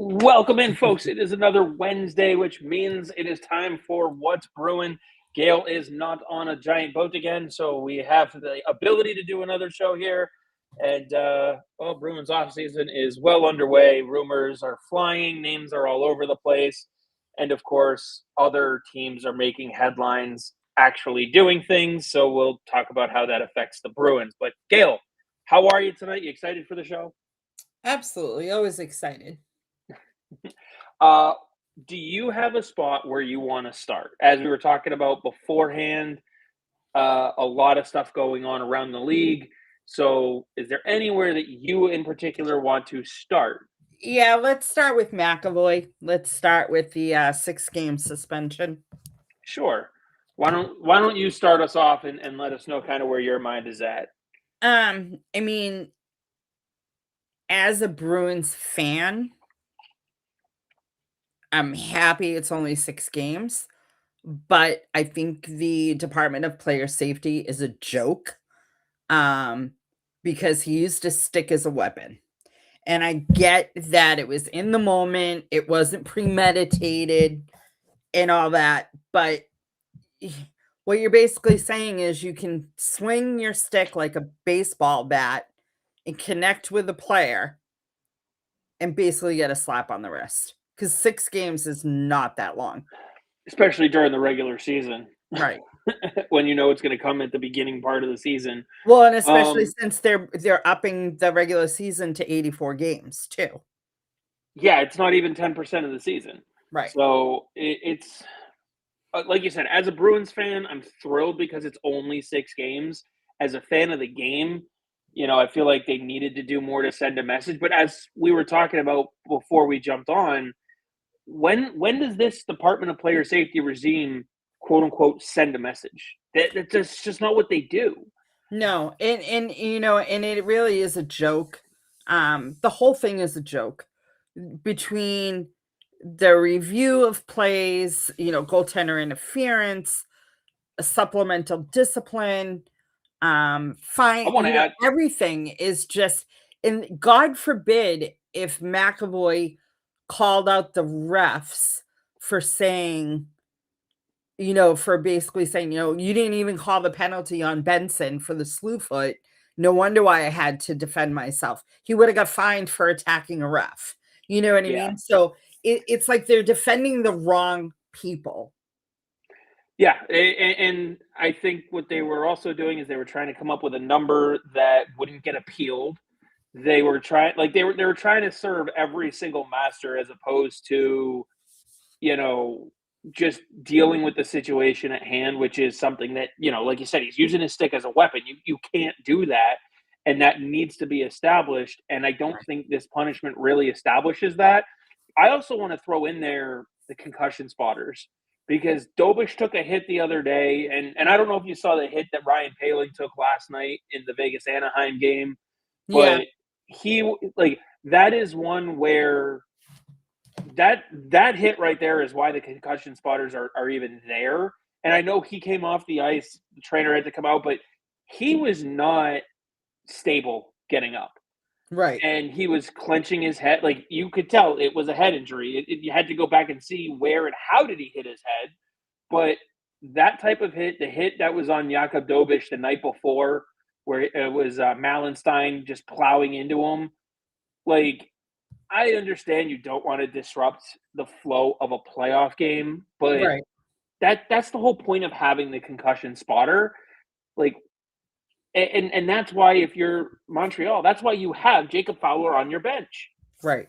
Welcome in, folks. It is another Wednesday, which means it is time for What's Bruin. Gayle is not on a giant boat again, so we have the ability to do another show here. And, Bruins offseason is well underway. Rumors are flying, names are all over the place. And, of course, other teams are making headlines, actually doing things. So we'll talk about how that affects the Bruins. But, Gayle, how are you tonight? You excited for the show? Absolutely. Always excited. Uh, do you have a spot where you want to start? As we were talking about beforehand, a lot of stuff going on around the league. So, is there anywhere that you in particular want to start? Yeah, let's start with McAvoy. Let's start with the 6-game suspension. Sure. Why don't you start us off and let us know kind of where your mind is at? I mean, as a Bruins fan, I'm happy it's only 6 games, but I think the Department of Player Safety is a joke. Because he used a stick as a weapon. And I get that it was in the moment, it wasn't premeditated and all that, but what you're basically saying is you can swing your stick like a baseball bat and connect with a player and basically get a slap on the wrist because 6 games is not that long. Especially during the regular season. Right. When you know it's going to come at the beginning part of the season. Well, and especially since they're upping the regular season to 84 games too. Yeah, it's not even 10% of the season. Right. So it's like you said, as a Bruins fan, I'm thrilled because it's only 6 games. As a fan of the game, I feel like they needed to do more to send a message. But as we were talking about before we jumped on, when does this Department of Player Safety regime, quote unquote, send a message? That's just not what they do. No, and and it really is a joke. The whole thing is a joke between the review of plays, goaltender interference, a supplemental discipline, I fine, want to add. everything is just, and God forbid if McAvoy called out the refs for saying, for basically saying, you didn't even call the penalty on Benson for the slew foot. No wonder why I had to defend myself. He would have got fined for attacking a ref. You know what I Yeah. mean? So it's like they're defending the wrong people. Yeah, and I think what they were also doing is they were trying to come up with a number that wouldn't get appealed. They were they were trying to serve every single master as opposed to, you know, just dealing with the situation at hand, which is something that, like you said, he's using his stick as a weapon. You can't do that, and that needs to be established. And I don't think this punishment really establishes that. I also want to throw in there the concussion spotters because Dobish took a hit the other day, and I don't know if you saw the hit that Ryan Poehling took last night in the Vegas Anaheim game, Yeah. but he that is one where that hit right there is why the concussion spotters are even there. And I know he came off the ice, the trainer had to come out, but he was not stable getting up. Right. And he was clenching his head. Like, you could tell it was a head injury. You had to go back and see where and how did he hit his head. But that type of hit, the hit that was on Jakob Dobish the night before, where it was Malenstein just plowing into him, like, I understand you don't want to disrupt the flow of a playoff game, but Right. that's the whole point of having the concussion spotter. Like, and that's why if you're Montreal, that's why you have Jacob Fowler on your bench. Right.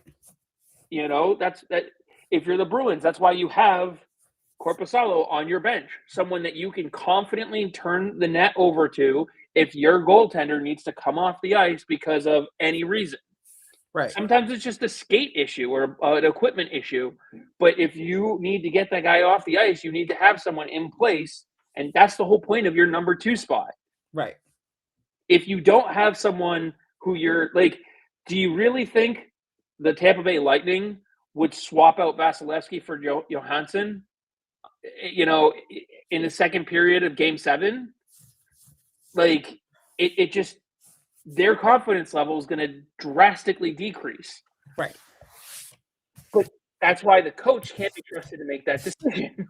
That's that. If you're the Bruins, that's why you have Korpisalo on your bench, someone that you can confidently turn the net over to if your goaltender needs to come off the ice because of any reason. Right. Sometimes it's just a skate issue or an equipment issue. But if you need to get that guy off the ice, you need to have someone in place. And that's the whole point of your number 2 spot. Right. If you don't have someone who you're like, do you really think the Tampa Bay Lightning would swap out Vasilevsky for Johansson, in the second period of Game 7? Like, it just, their confidence level is going to drastically decrease. Right. But that's why the coach can't be trusted to make that decision.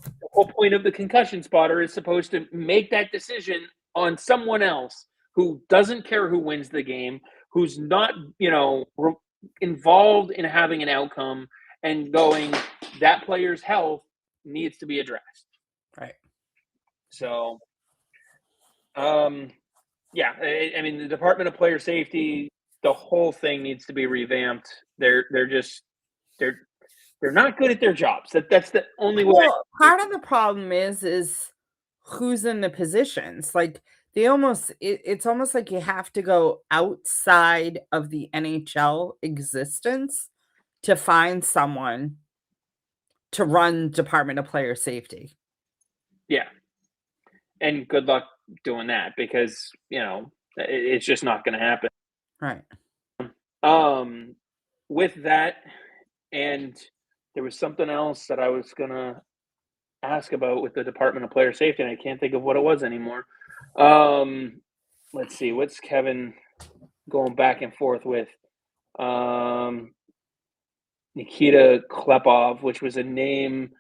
The whole point of the concussion spotter is supposed to make that decision on someone else who doesn't care who wins the game, who's not, involved in having an outcome and going, that player's health needs to be addressed. Right. So, yeah, I mean, the Department of Player Safety, the whole thing needs to be revamped. They're not good at their jobs. That's the only way. Well, part of the problem is who's in the positions. Like it's almost like you have to go outside of the NHL existence to find someone to run Department of Player Safety. Yeah. And good luck doing that because, it's just not going to happen. Right. With that, and there was something else that I was going to ask about with the Department of Player Safety, and I can't think of what it was anymore. Let's see. What's Kevin going back and forth with? Nikita Klepov, which was a name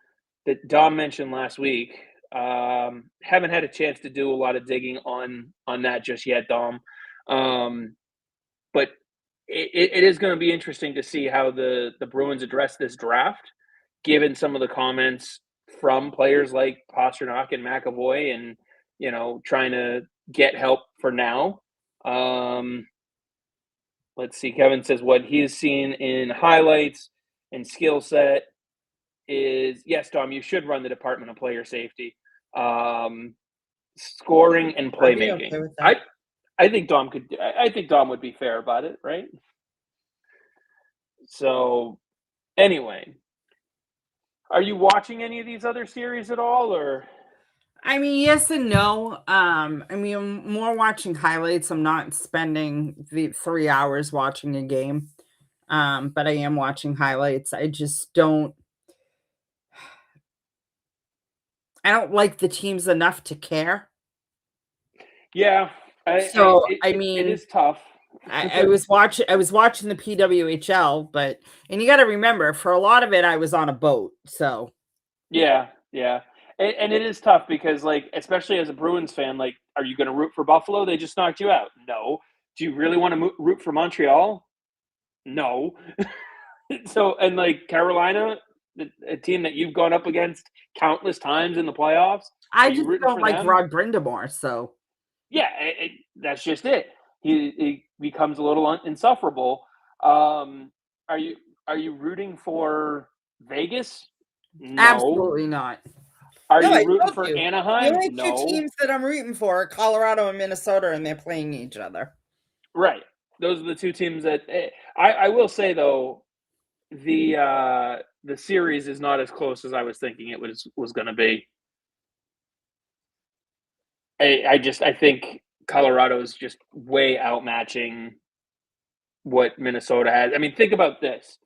that Dom mentioned last week. Haven't had a chance to do a lot of digging on that just yet, Dom. But it is going to be interesting to see how the Bruins address this draft, given some of the comments from players like Pastrnak and McAvoy, and trying to get help for now. Let's see. Kevin says what he's seen in highlights and skill set is, yes, Dom, you should run the Department of Player Safety, scoring and playmaking. Okay, I think Dom could. I think Dom would be fair about it, right? So, anyway, are you watching any of these other series at all, or? I mean, yes and no. I mean, I'm more watching highlights. I'm not spending the 3 hours watching a game. But I am watching highlights. I don't like the teams enough to care. Yeah. It is tough. I was watching the PWHL, and you got to remember, for a lot of it, I was on a boat. So yeah. And it is tough because, especially as a Bruins fan, are you going to root for Buffalo? They just knocked you out. No. Do you really want to root for Montreal? No. So, and Carolina, a team that you've gone up against countless times in the playoffs. I just don't like Rod Brindamore. So yeah, that's just it. He becomes a little insufferable. Are you rooting for Vegas? No. Absolutely not. Are you rooting for Anaheim? The only two teams that I'm rooting for are Colorado and Minnesota, and they're playing each other. Right. Those are the two teams that I will say, though, the series is not as close as I was thinking it was going to be. I think Colorado is just way outmatching what Minnesota has. I mean, think about this.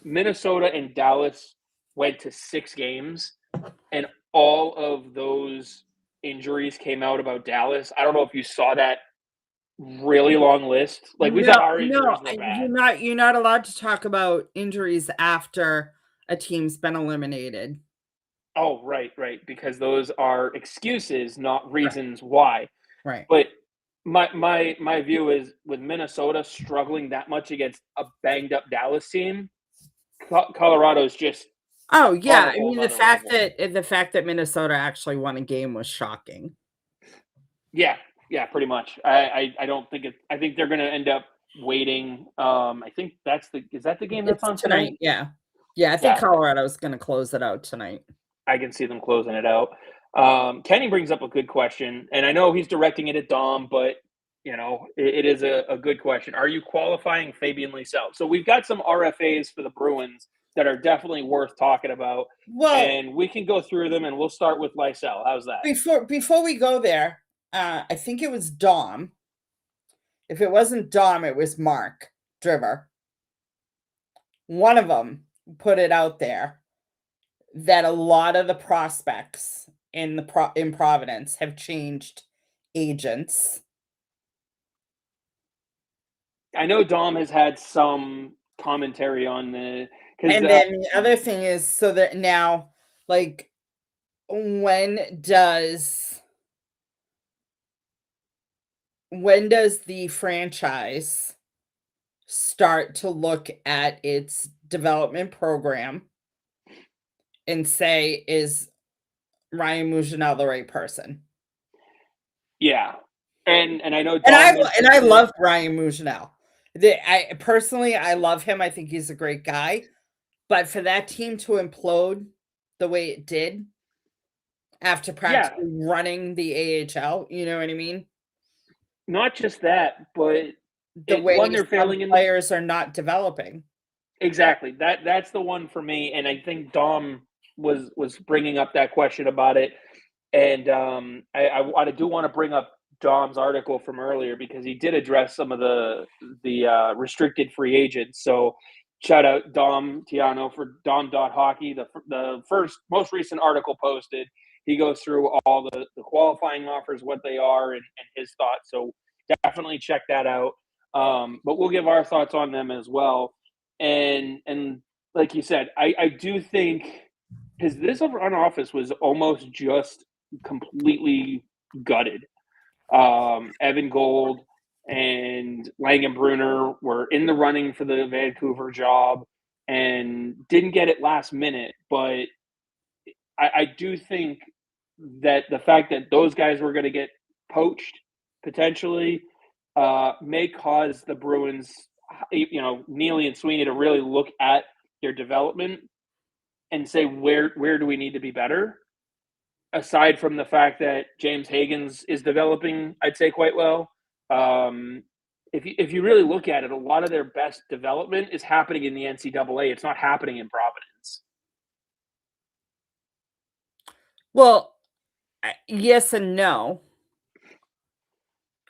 Minnesota and Dallas went to 6 games, and all of those injuries came out about Dallas. I don't know if you saw that really long list. We thought our injuries were bad. You're not allowed to talk about injuries after a team's been eliminated. Oh, right, because those are excuses, not reasons why. Right. But my view is, with Minnesota struggling that much against a banged up Dallas team, Colorado's just. Oh yeah, I mean the fact that Minnesota actually won a game was shocking. Yeah, pretty much. I don't think it. I think they're going to end up waiting. I think is that the game that's on tonight? Yeah. I think Colorado's going to close it out tonight. I can see them closing it out. Kenny brings up a good question, and I know he's directing it at Dom, but it is a good question. Are you qualifying Fabian Lysell? So we've got some RFAs for the Bruins that are definitely worth talking about. Well, and we can go through them, and we'll start with Lysell. How's that? Before we go there, I think it was Dom. If it wasn't Dom, it was Mark Driver. One of them put it out there that a lot of the prospects in Providence have changed agents. I know Dom has had some commentary on the And then the other thing is, so that now, like, when does the franchise start to look at its development program and say, is Ryan Mougenel the right person? yeah, and I know And Dom mentioned I it. love Ryan Mougenel. I personally, I love him. I think he's a great guy. But for that team to implode the way it did after Yeah, practically running the AHL, you know what I mean? not just that, but The it way one, they're some failing in the players are not developing. exactly. That's the one for me, and I think Dom was bringing up that question about it, and I do want to bring up Dom's article from earlier because he did address some of the restricted free agents. So shout out Dom Tiano for Dom.Hockey, the first most recent article posted. He goes through all the qualifying offers, what they are, and his thoughts. So definitely check that out. But we'll give our thoughts on them as well. And like you said, I do think because this front office was almost just completely gutted. Evan Gold and Lang Bruner were in the running for the Vancouver job and didn't get it last minute. But I do think that the fact that those guys were going to get poached potentially may cause the Bruins, Neely and Sweeney to really look at their development and say where do we need to be better. Aside from the fact that James Hagens is developing, I'd say quite well. Um, if you really look at it, a lot of their best development is happening in the NCAA. It's not happening in Providence. Well, yes and no.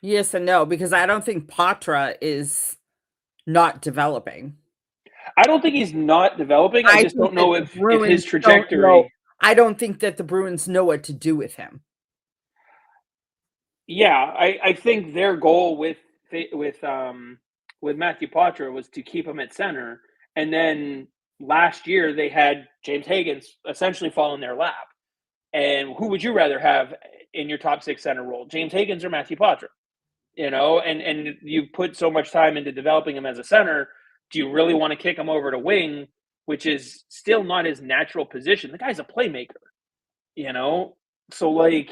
Yes and no, because I don't think Patra is not developing. I don't think he's not developing. I I just think don't that know the if his Bruins don't know. trajectory. I don't think that the Bruins know what to do with him. Yeah, I think their goal with with Matthew Poitras was to keep him at center, and then last year they had James Hagens essentially fall in their lap. And who would you rather have in your top six center role, James Hagens or Matthew Poitras? And you put so much time into developing him as a center. Do you really want to kick him over to wing, which is still not his natural position? The guy's a playmaker, you know. So like,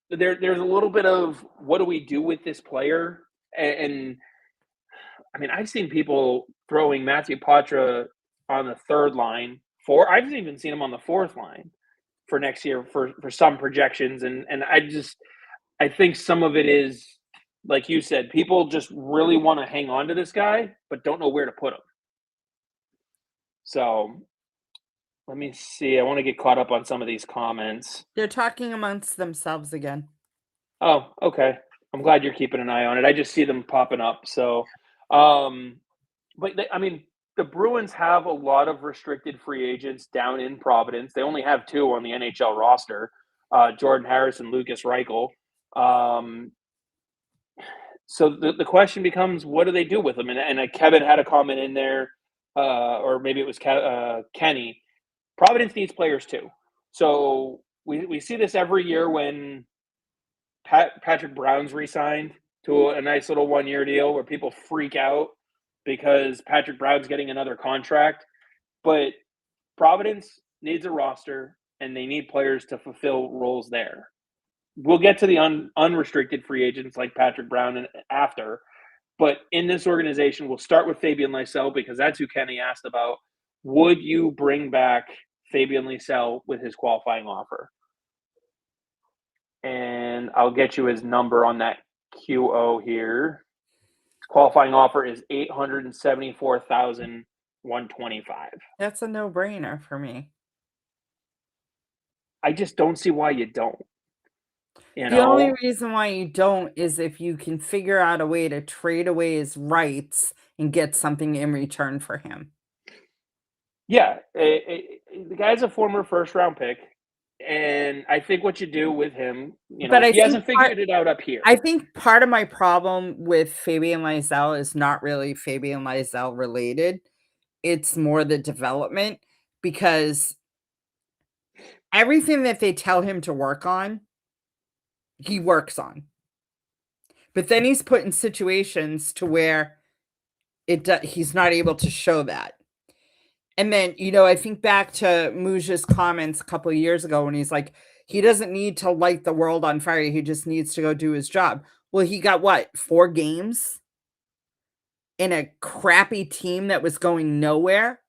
there's a little bit of what do we do with this player? And I mean, I've seen people throwing Matthew Poitras on the third line. I've even seen him on the fourth line for next year for some projections, and I think some of it is like you said, people just really want to hang on to this guy, but don't know where to put him. So let me see. I want to get caught up on some of these comments. They're talking amongst themselves again. Oh, okay. I'm glad you're keeping an eye on it. I just see them popping up. So, but I mean, the Bruins have a lot of restricted free agents down in Providence. They only have two on the NHL roster, Jordan Harris and Lucas Reichel. So the question becomes, what do they do with them? And Kevin had a comment in there, or maybe it was Kenny. Providence needs players too. So we see this every year when Patrick Brown's re-signed to a nice little 1-year deal where people freak out because Patrick Brown's getting another contract. But Providence needs a roster and they need players to fulfill roles there. We'll get to the unrestricted free agents like Patrick Brown after, but in this organization, we'll start with Fabian Lysell because that's who Kenny asked about. Would you bring back Fabian Lysell with his qualifying offer? And I'll get you his number on that QO here. His qualifying offer is $874,125. That's a no-brainer for me. I just don't see why you don't. The only reason why you don't is if you can figure out a way to trade away his rights and get something in return for him. Yeah, the guy's a former first-round pick, and I think what you do with him, But he hasn't figured it out up here. I think part of my problem with Fabian Lysell is not really Fabian Lysell related. it's more the development, because everything that they tell him to work on, he works on. But then he's put in situations to where he's not able to show that. And then, I think back to Muja's comments a couple of years ago when he's like, he doesn't need to light the world on fire. He just needs to go do his job. Well, he got what, 4 games in a crappy team that was going nowhere?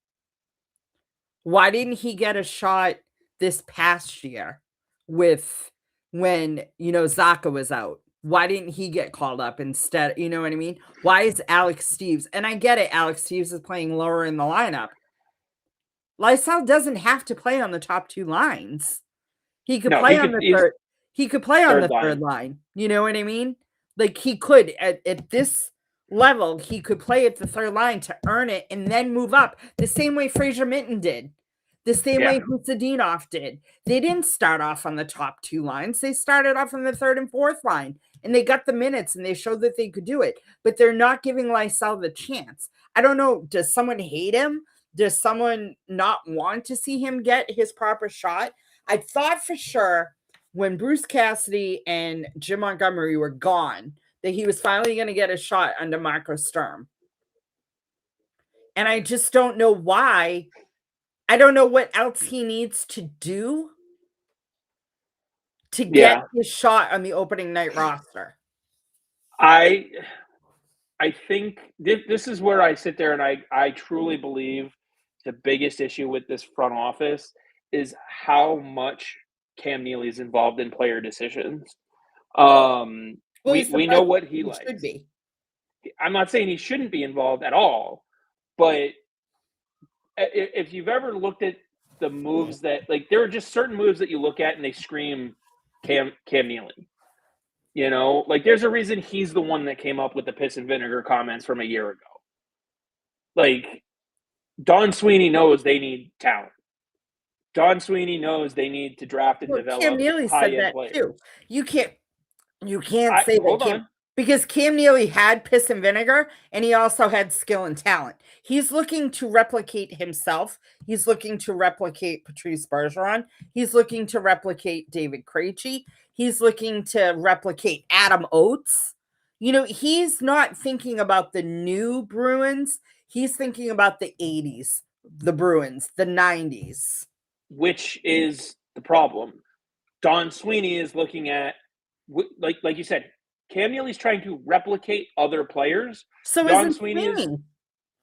Why didn't he get a shot this past year when Zaka was out? Why didn't he get called up instead? You know what I mean? Why is Alex Steves? And I get it, Alex Steves is playing lower in the lineup. Lysell doesn't have to play on the top 2 lines. He could play on the third. He could play on the third line. You know what I mean? Like, he could at this level, he could play at the third line to earn it and then move up the same way Fraser Minton did. The same way Husadinov did. They didn't start off on the top 2 lines. They started off on the third and fourth line, and they got the minutes, and they showed that they could do it. But they're not giving Lysell the chance. I don't know. Does someone hate him? Does someone not want to see him get his proper shot? I thought for sure when Bruce Cassidy and Jim Montgomery were gone that he was finally going to get a shot under Marco Sturm. And I just don't know why. I don't know what else he needs to do to get his shot on the opening night roster. I think this is where I sit there and I truly believe the biggest issue with this front office is how much Cam Neely is involved in player decisions. We know what he likes. Should be. I'm not saying he shouldn't be involved at all, but if you've ever looked at the moves that, like, there are just certain moves that you look at and they scream Cam Neely. Like, there's a reason he's the one that came up with the piss and vinegar comments from a year ago. Like, Don Sweeney knows they need talent. Don Sweeney knows they need to draft and develop Cam Neely said that players. too. You can't say that because Cam Neely had piss and vinegar, and he also had skill and talent. He's looking to replicate himself. He's looking to replicate Patrice Bergeron. He's looking to replicate David Krejci. He's looking to replicate Adam Oates. He's not thinking about the new Bruins. He's thinking about the 80s, the Bruins, the 90s. Which is the problem. Don Sweeney is looking at, like you said, Cam Neely's trying to replicate other players. So Don Sweeney is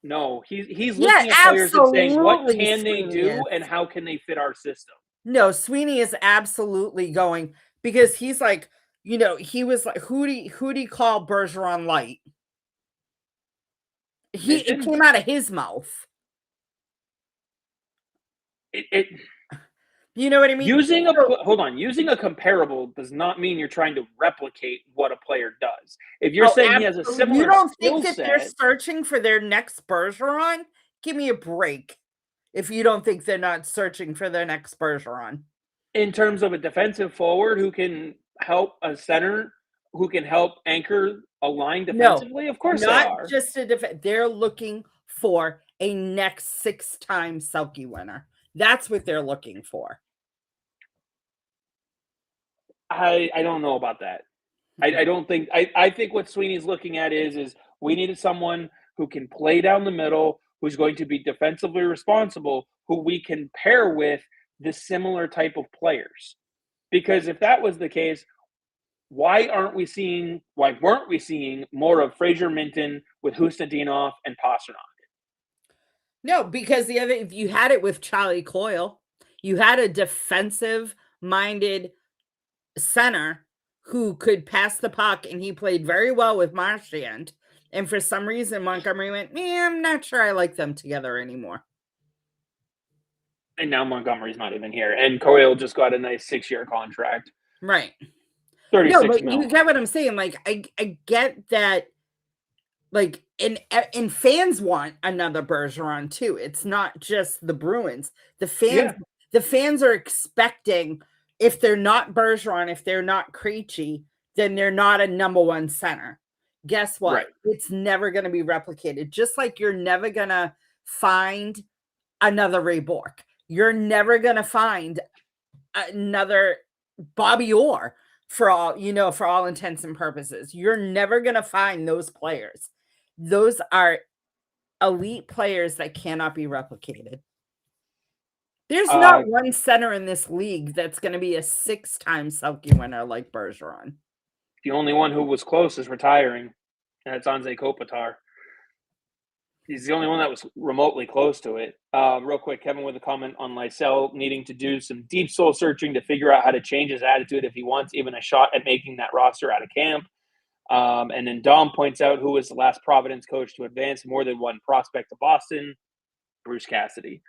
no, he's looking at players and saying, what can they do and how can they fit our system? No, Sweeney is absolutely going, because he's like, he was like, who do you call Bergeron light? It came out of his mouth. You know what I mean? Using a comparable does not mean you're trying to replicate what a player does. If you're saying he has a similar, you don't think that they're searching for their next Bergeron? Give me a break. If you don't think they're not searching for their next Bergeron, in terms of a defensive forward who can help a center, who can help anchor a line defensively, of course not they are. Just a they're looking for a next 6-time Selke winner. That's what they're looking for. I don't know about that. I don't think I think what Sweeney's looking at is we needed someone who can play down the middle, who's going to be defensively responsible, who we can pair with the similar type of players. Because if that was the case, why weren't we seeing more of Fraser Minton with Hustadinov and Pastrnak? No, because if you had it with Charlie Coyle, you had a defensive-minded center who could pass the puck, and he played very well with Marchand. And for some reason, Montgomery went, I'm not sure I like them together anymore. And now Montgomery's not even here. And Coyle just got a nice 6-year contract. Right. 36 No, but mil. you get what I'm saying. Like, I get that. Like, and fans want another Bergeron too. It's not just the Bruins. The fans are expecting, if they're not Bergeron, if they're not Krejci, then they're not a number 1 center. Guess what? Right. It's never going to be replicated. Just like you're never going to find another Ray Bork. You're never going to find another Bobby Orr for all intents and purposes. You're never going to find those players. Those are elite players that cannot be replicated. There's not one center in this league that's going to be a 6-time Selke winner like Bergeron. The only one who was close is retiring, and it's Anze Kopitar. He's the only one that was remotely close to it. Real quick, Kevin with a comment on Lysell needing to do some deep soul searching to figure out how to change his attitude if he wants even a shot at making that roster out of camp. And then Dom points out who was the last Providence coach to advance more than one prospect to Boston, Bruce Cassidy.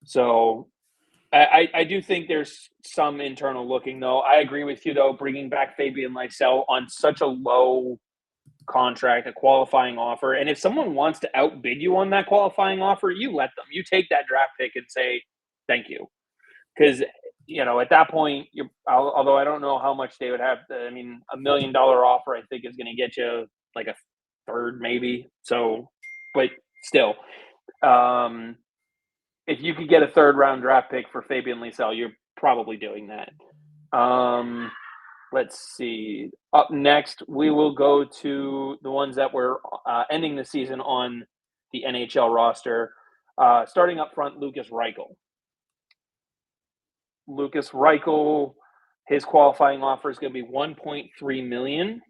So I do think there's some internal looking, though. I agree with you, though, bringing back Fabian Lysell on such a low contract, a qualifying offer. And if someone wants to outbid you on that qualifying offer, you let them. You take that draft pick and say, thank you. Because, at that point, although I don't know how much they would have, $1 million offer I think is going to get you like a third maybe. So, but still, if you could get a third-round draft pick for Fabian Lysell, you're probably doing that. Let's see. Up next, we will go to the ones that were ending the season on the NHL roster. Starting up front, Lukas Reichel. Lukas Reichel, his qualifying offer is going to be $1.3 million.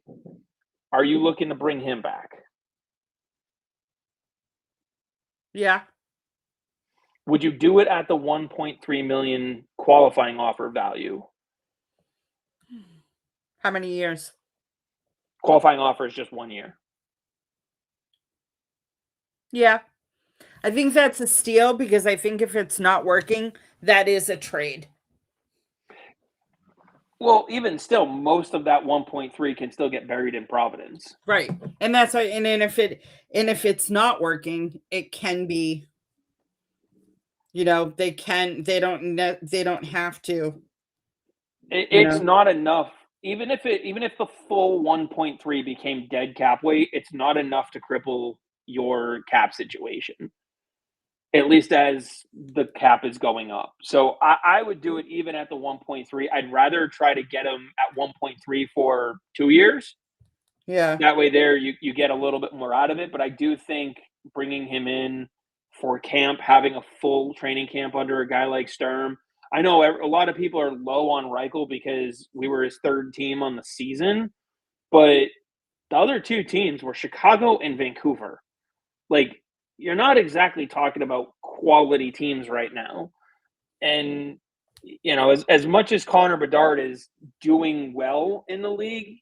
Are you looking to bring him back? Yeah. Would you do it at the $1.3 million qualifying offer value? How many years? Qualifying offer is just 1 year. Yeah. I think that's a steal because I think if it's not working, that is a trade. Well, even still, most of that 1.3 can still get buried in Providence. Right. And that's why, and if it's not working, it can be, they don't have to. It's not enough. Even if the full 1.3 became dead cap weight, it's not enough to cripple your cap situation, at least as the cap is going up. So I would do it even at the 1.3. I'd rather try to get him at 1.3 for 2 years. Yeah. That way there you get a little bit more out of it. But I do think bringing him in for camp, having a full training camp under a guy like Sturm. I know a lot of people are low on Reichel because we were his third team on the season, but the other two teams were Chicago and Vancouver. Like, you're not exactly talking about quality teams right now. And, as much as Connor Bedard is doing well in the league,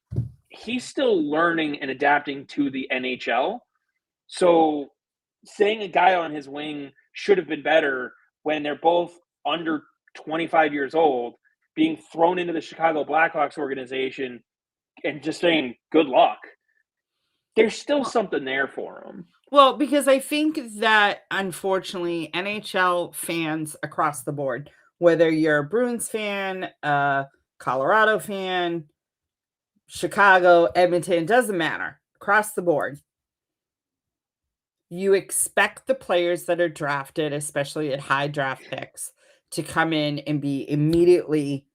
he's still learning and adapting to the NHL. So saying a guy on his wing should have been better when they're both under 25 years old, being thrown into the Chicago Blackhawks organization and just saying good luck. There's still something there for him. Well, because I think that, unfortunately, NHL fans across the board, whether you're a Bruins fan, a Colorado fan, Chicago, Edmonton, doesn't matter. Across the board, you expect the players that are drafted, especially at high draft picks, to come in and be immediately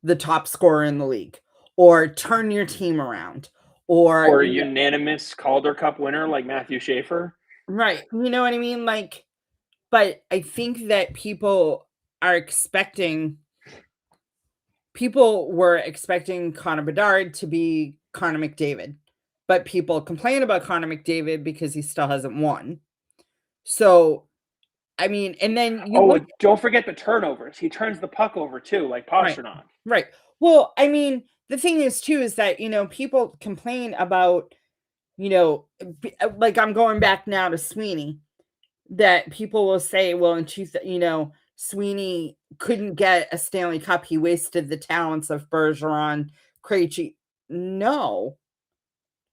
the top scorer in the league or turn your team around. Or a unanimous Calder Cup winner like Matthew Schaefer. Right. You know what I mean? But I think that people were expecting Connor Bedard to be Connor McDavid. But people complain about Connor McDavid because he still hasn't won. So, I mean, and then don't forget the turnovers. He turns the puck over too, like Pastrnak. Right. Well, I mean, the thing is too is that, people complain about, like I'm going back now to Sweeney, that people will say, well, Sweeney couldn't get a Stanley Cup. He wasted the talents of Bergeron, Krejci. No.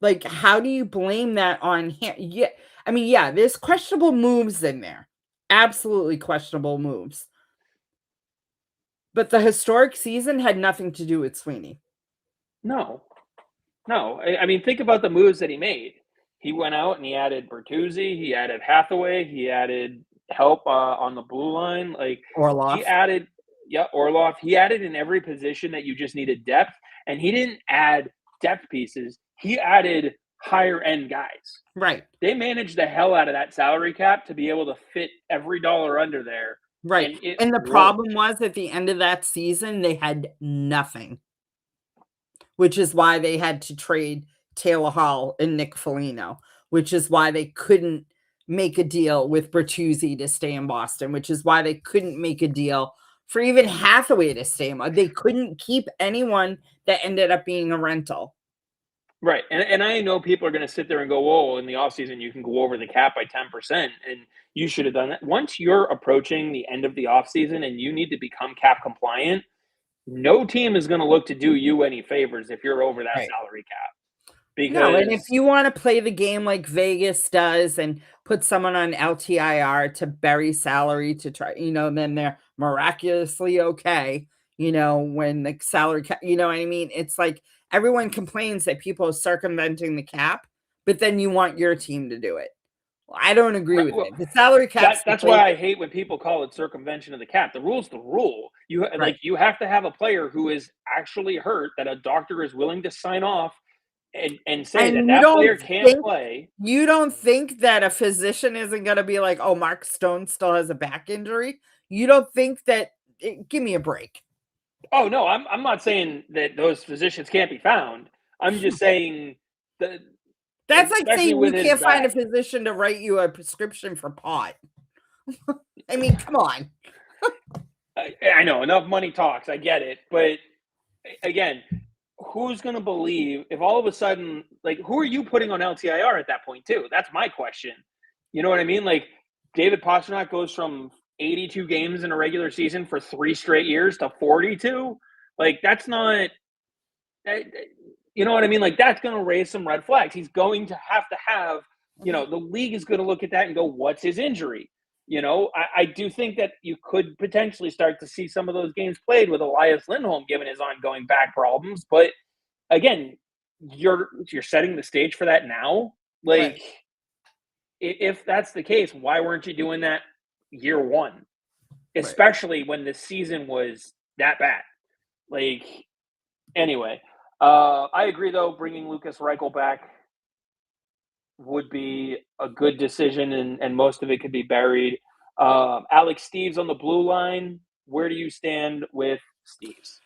Like, how do you blame that on him? Yeah. I mean, yeah, there's questionable moves in there. Absolutely questionable moves. But the historic season had nothing to do with Sweeney. No. I mean, think about the moves that he made. he went out and he added Bertuzzi, he added Hathaway, he added help on the blue line. Like he Orlov. added, yeah, Orlov. He added in every position that you just needed depth, and he didn't add depth pieces. He added higher end guys. Right. They managed the hell out of that salary cap to be able to fit every dollar under there. Right. And it And the worked. problem was at the end of that season, they had nothing, which is why they had to trade Taylor Hall and Nick Foligno, which is why they couldn't make a deal with Bertuzzi to stay in Boston, which is why they couldn't make a deal for even Hathaway to stay in. They couldn't keep anyone that ended up being a rental. Right. And I know people are going to sit there and go, whoa, in the offseason, you can go over the cap by 10%. And you should have done that. Once you're approaching the end of the offseason and you need to become cap compliant, no team is going to look to do you any favors if you're over that Right. salary cap. No, and if Because you want to play the game like Vegas does and put someone on LTIR to bury salary to try, then they're miraculously okay, when the salary cap, you know what I mean? It's like everyone complains that people are circumventing the cap, but then you want your team to do it. Well, I don't agree with it. The salary cap. that's why I hate when people call it circumvention of the cap. The rule's the rule. Right. You have to have a player who is actually hurt that a doctor is willing to sign off and say And that player can't play. You don't think that a physician isn't going to be like, oh, Mark Stone still has a back injury? You don't think that give me a break. Oh no, I'm not saying that those physicians can't be found. I'm just saying that that's like saying you can't find a back. physician to write you a prescription for pot. I mean, come on. I know enough money talks. I get it, but again, who's going to believe if all of a sudden, like, who are you putting on LTIR at that point too? That's my question. You know what I mean? Like, David Pastrnak goes from 82 games in a regular season for 3 straight years to 42. Like, that's not, you know what I mean? Like, that's going to raise some red flags. He's going to have, the league is going to look at that and go, what's his injury? I do think that you could potentially start to see some of those games played with Elias Lindholm given his ongoing back problems. But again, you're setting the stage for that now. Like, right. If that's the case, why weren't you doing that year one? Especially when the season was that bad. Like, anyway, I agree though. Bringing Lucas Reichel back would be a good decision, and most of it could be buried. Alex Steves on the blue line. Where do you stand with Steves?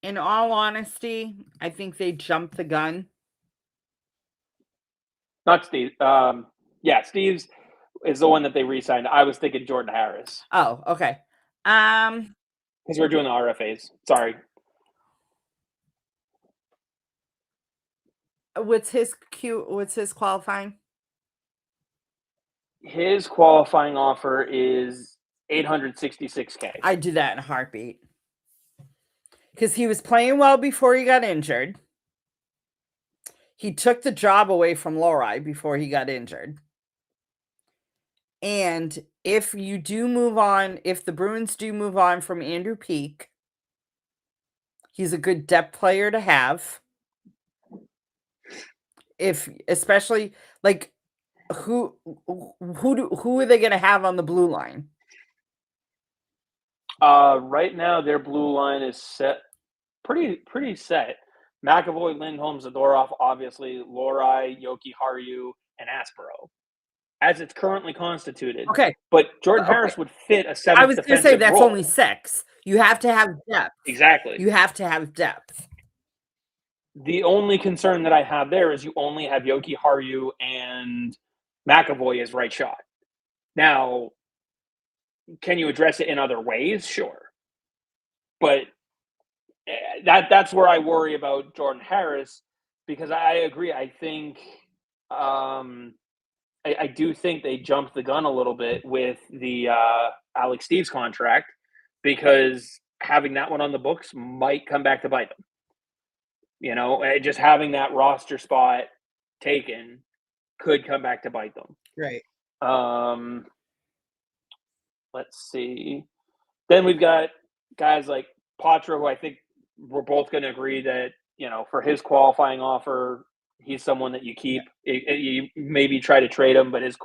In all honesty, I think they jumped the gun. Not Steve. Yeah, Steves is the one that they re-signed. I was thinking Jordan Harris. Oh, okay. Because we're doing the RFAs. Sorry. What's his qualifying? His qualifying offer is $866K. I'd do that in a heartbeat. Because he was playing well before he got injured. He took the job away from Lori before he got injured. And if you do move on, if the Bruins do move on from Andrew Peeke, he's a good depth player to have. Especially like who are they going to have on the blue line? Right now, their blue line is set pretty set. McAvoy, Lindholm, Zadorov, obviously, Lori, Yoki Haru, and Aspero, as it's currently constituted. Okay. But Jordan Harris would fit a 7th. I was going to say that's only 6. You have to have depth. Exactly. You have to have depth. The only concern that I have there is you only have Yoki Haru and McAvoy as right shot. Now, can you address it in other ways? Sure. But that's where I worry about Jordan Harris, because I agree. I think I do think they jumped the gun a little bit with the Alex Steves contract, because having that one on the books might come back to bite them. Just having that roster spot taken could come back to bite them. Right. Let's see. Then we've got guys like Patra, who I think we're both going to agree that for his qualifying offer, he's someone that you keep. You maybe try to trade him, but his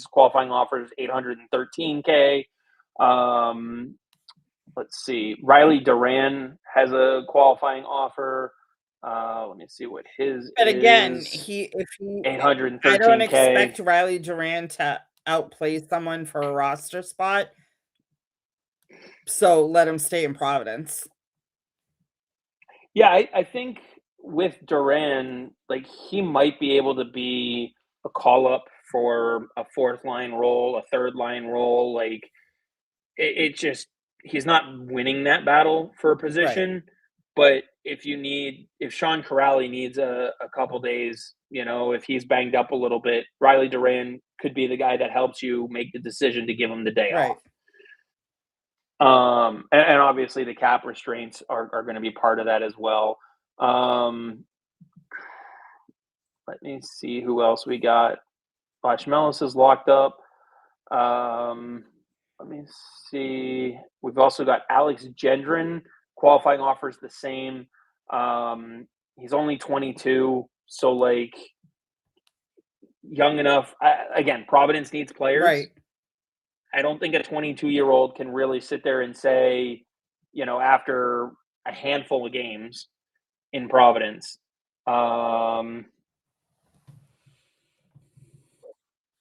qualifying offer is $813K. Let's see. Riley Duran has a qualifying offer. Let me see what his But again, is. if he, I don't 813K. expect Riley Duran to outplay someone for a roster spot. So let him stay in Providence. Yeah, I think with Duran, like he might be able to be a call up for a fourth line role, a third line role. Like it just he's not winning that battle for a position. But if Sean Corrali needs a couple days, if he's banged up a little bit, Riley Duran could be the guy that helps you make the decision to give him the day off. And obviously the cap restraints are going to be part of that as well. Let me see who else we got. Melis is locked up. Let me see. We've also got Alex Gendron. Qualifying offers the same. He's only 22, so like young enough. Again, Providence needs players. Right. I don't think a 22-year-old can really sit there and say, after a handful of games in Providence.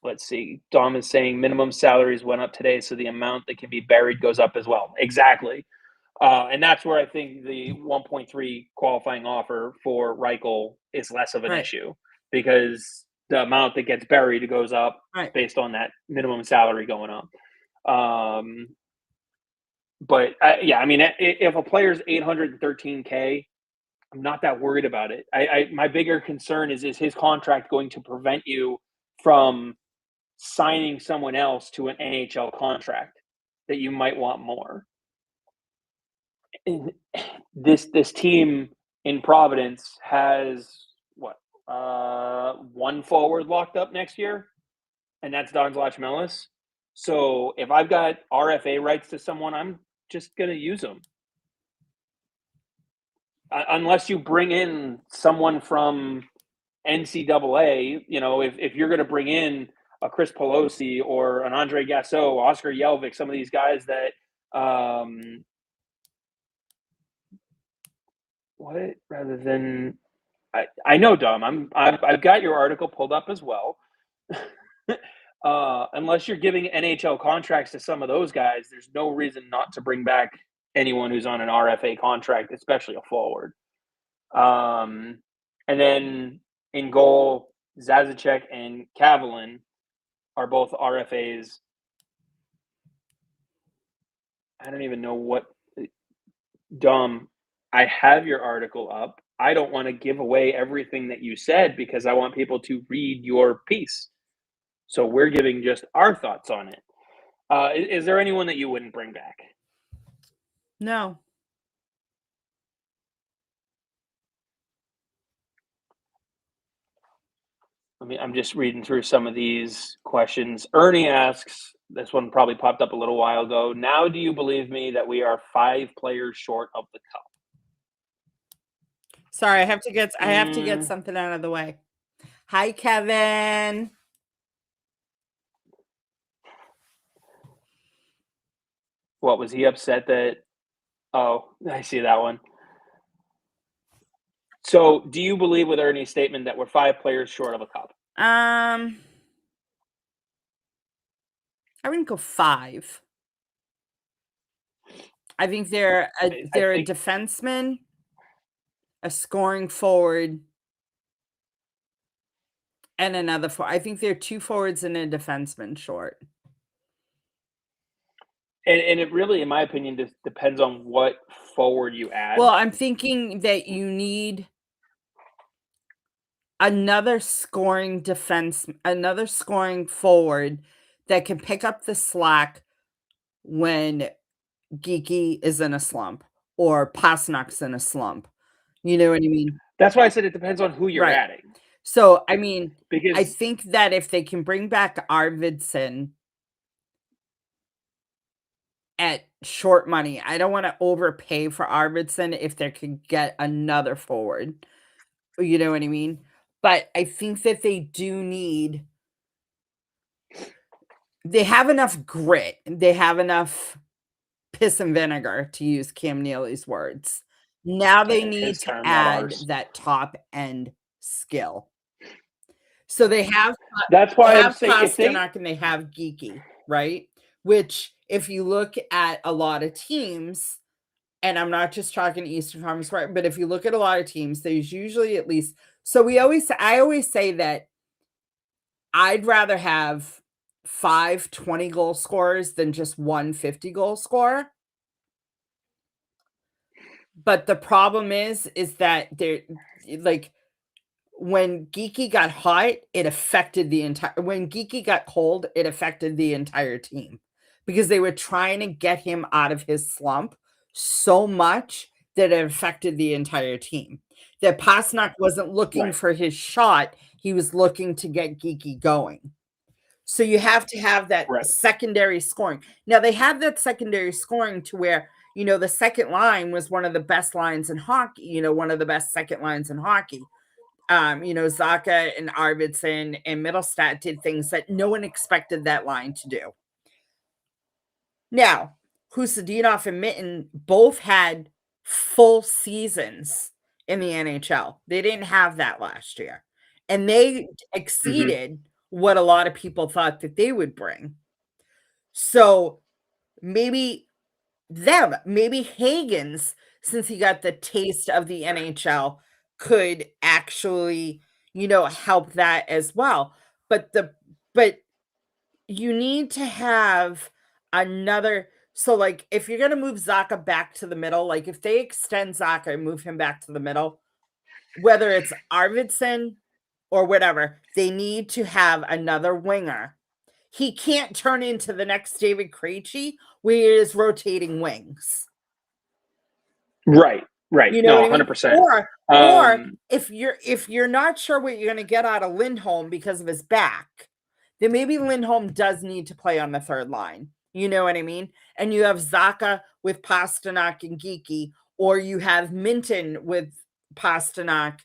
Let's see. Dom is saying minimum salaries went up today, so the amount that can be buried goes up as well. Exactly. And that's where I think the 1.3 qualifying offer for Reichel is less of an issue, because the amount that gets buried goes up based on that minimum salary going up. But yeah, I mean, if a player's $813K, I'm not that worried about it. My bigger concern is his contract going to prevent you from signing someone else to an NHL contract that you might want more? And this team in Providence has one forward locked up next year, and that's Dom.Hockey. So if I've got RFA rights to someone, I'm just going to use them. Unless you bring in someone from NCAA, if you're going to bring in a Chris Pelosi or an Andre Gasso, Oscar Yelvik, some of these guys that rather than I know, Dom, I've got your article pulled up as well. Unless you're giving NHL contracts to some of those guys, there's no reason not to bring back anyone who's on an RFA contract, especially a forward. And then in goal, Zazacek and Kavalin are both RFAs. I don't even know what. Dom, I have your article up. I don't want to give away everything that you said because I want people to read your piece. So we're giving just our thoughts on it. Is there anyone that you wouldn't bring back? No. I'm just reading through some of these questions. Ernie asks, this one probably popped up a little while ago. Now, do you believe me that we are 5 players short of the cup? Sorry, I have to get something out of the way. Hi, Kevin. What, was he upset that? Oh, I see that one. So, do you believe with Ernie's statement that we're 5 players short of a cup? I wouldn't go 5. I think they're a defenseman, a scoring forward, and another forward. I think they're 2 forwards and a defenseman short. And it really, in my opinion, just depends on what forward you add. Well, I'm thinking that you need another scoring forward that can pick up the slack when Geeky is in a slump or Pastrnak's in a slump. You know what I mean? That's why I said it depends on who you're adding. So, I mean, because I think that if they can bring back Arvidsson, at short money. I don't wanna overpay for Arvidsson if they could get another forward. You know what I mean? But I think that they have enough grit, they have enough piss and vinegar, to use Cam Neely's words. Now they need His to term, not add ours. that top end skill. So That's they why I'm have saying if they Pasternak and they have Geeky, right? Which, if you look at a lot of teams, and I'm not just talking Eastern Conference, right? But if you look at a lot of teams, there's usually at least so I always say that I'd rather have 5 20-goal scorers than just one 50-goal scorer. But the problem is that they're like when Geeky got hot, it affected the entire when Geeky got cold, it affected the entire team because they were trying to get him out of his slump so much that it affected the entire team. That Pasternak wasn't looking right, for his shot, he was looking to get Geeky going. So you have to have that right, secondary scoring. Now they have that secondary scoring to where, the second line was one of the best lines in hockey, one of the best second lines in hockey. Zacha and Arvidsson and Middlestat did things that no one expected that line to do. Now, Husadinov and Mitten both had full seasons in the NHL. They didn't have that last year. And they mhm, exceeded what a lot of people thought that they would bring. So maybe maybe Hagen's, since he got the taste of the NHL, could actually, help that as well. But but you need to have another so, like, if you're gonna move Zaka back to the middle, like, if they extend Zaka and move him back to the middle, whether it's Arvidsson or whatever, they need to have another winger. He can't turn into the next David Krejci where he is rotating wings. right, right. You know No, what I mean? 100%. Or if you're not sure what you're gonna get out of Lindholm because of his back, then maybe Lindholm does need to play on the third line. You know what I mean? And you have Zacha with Pasternak and Geeky, or you have Minton with Pasternak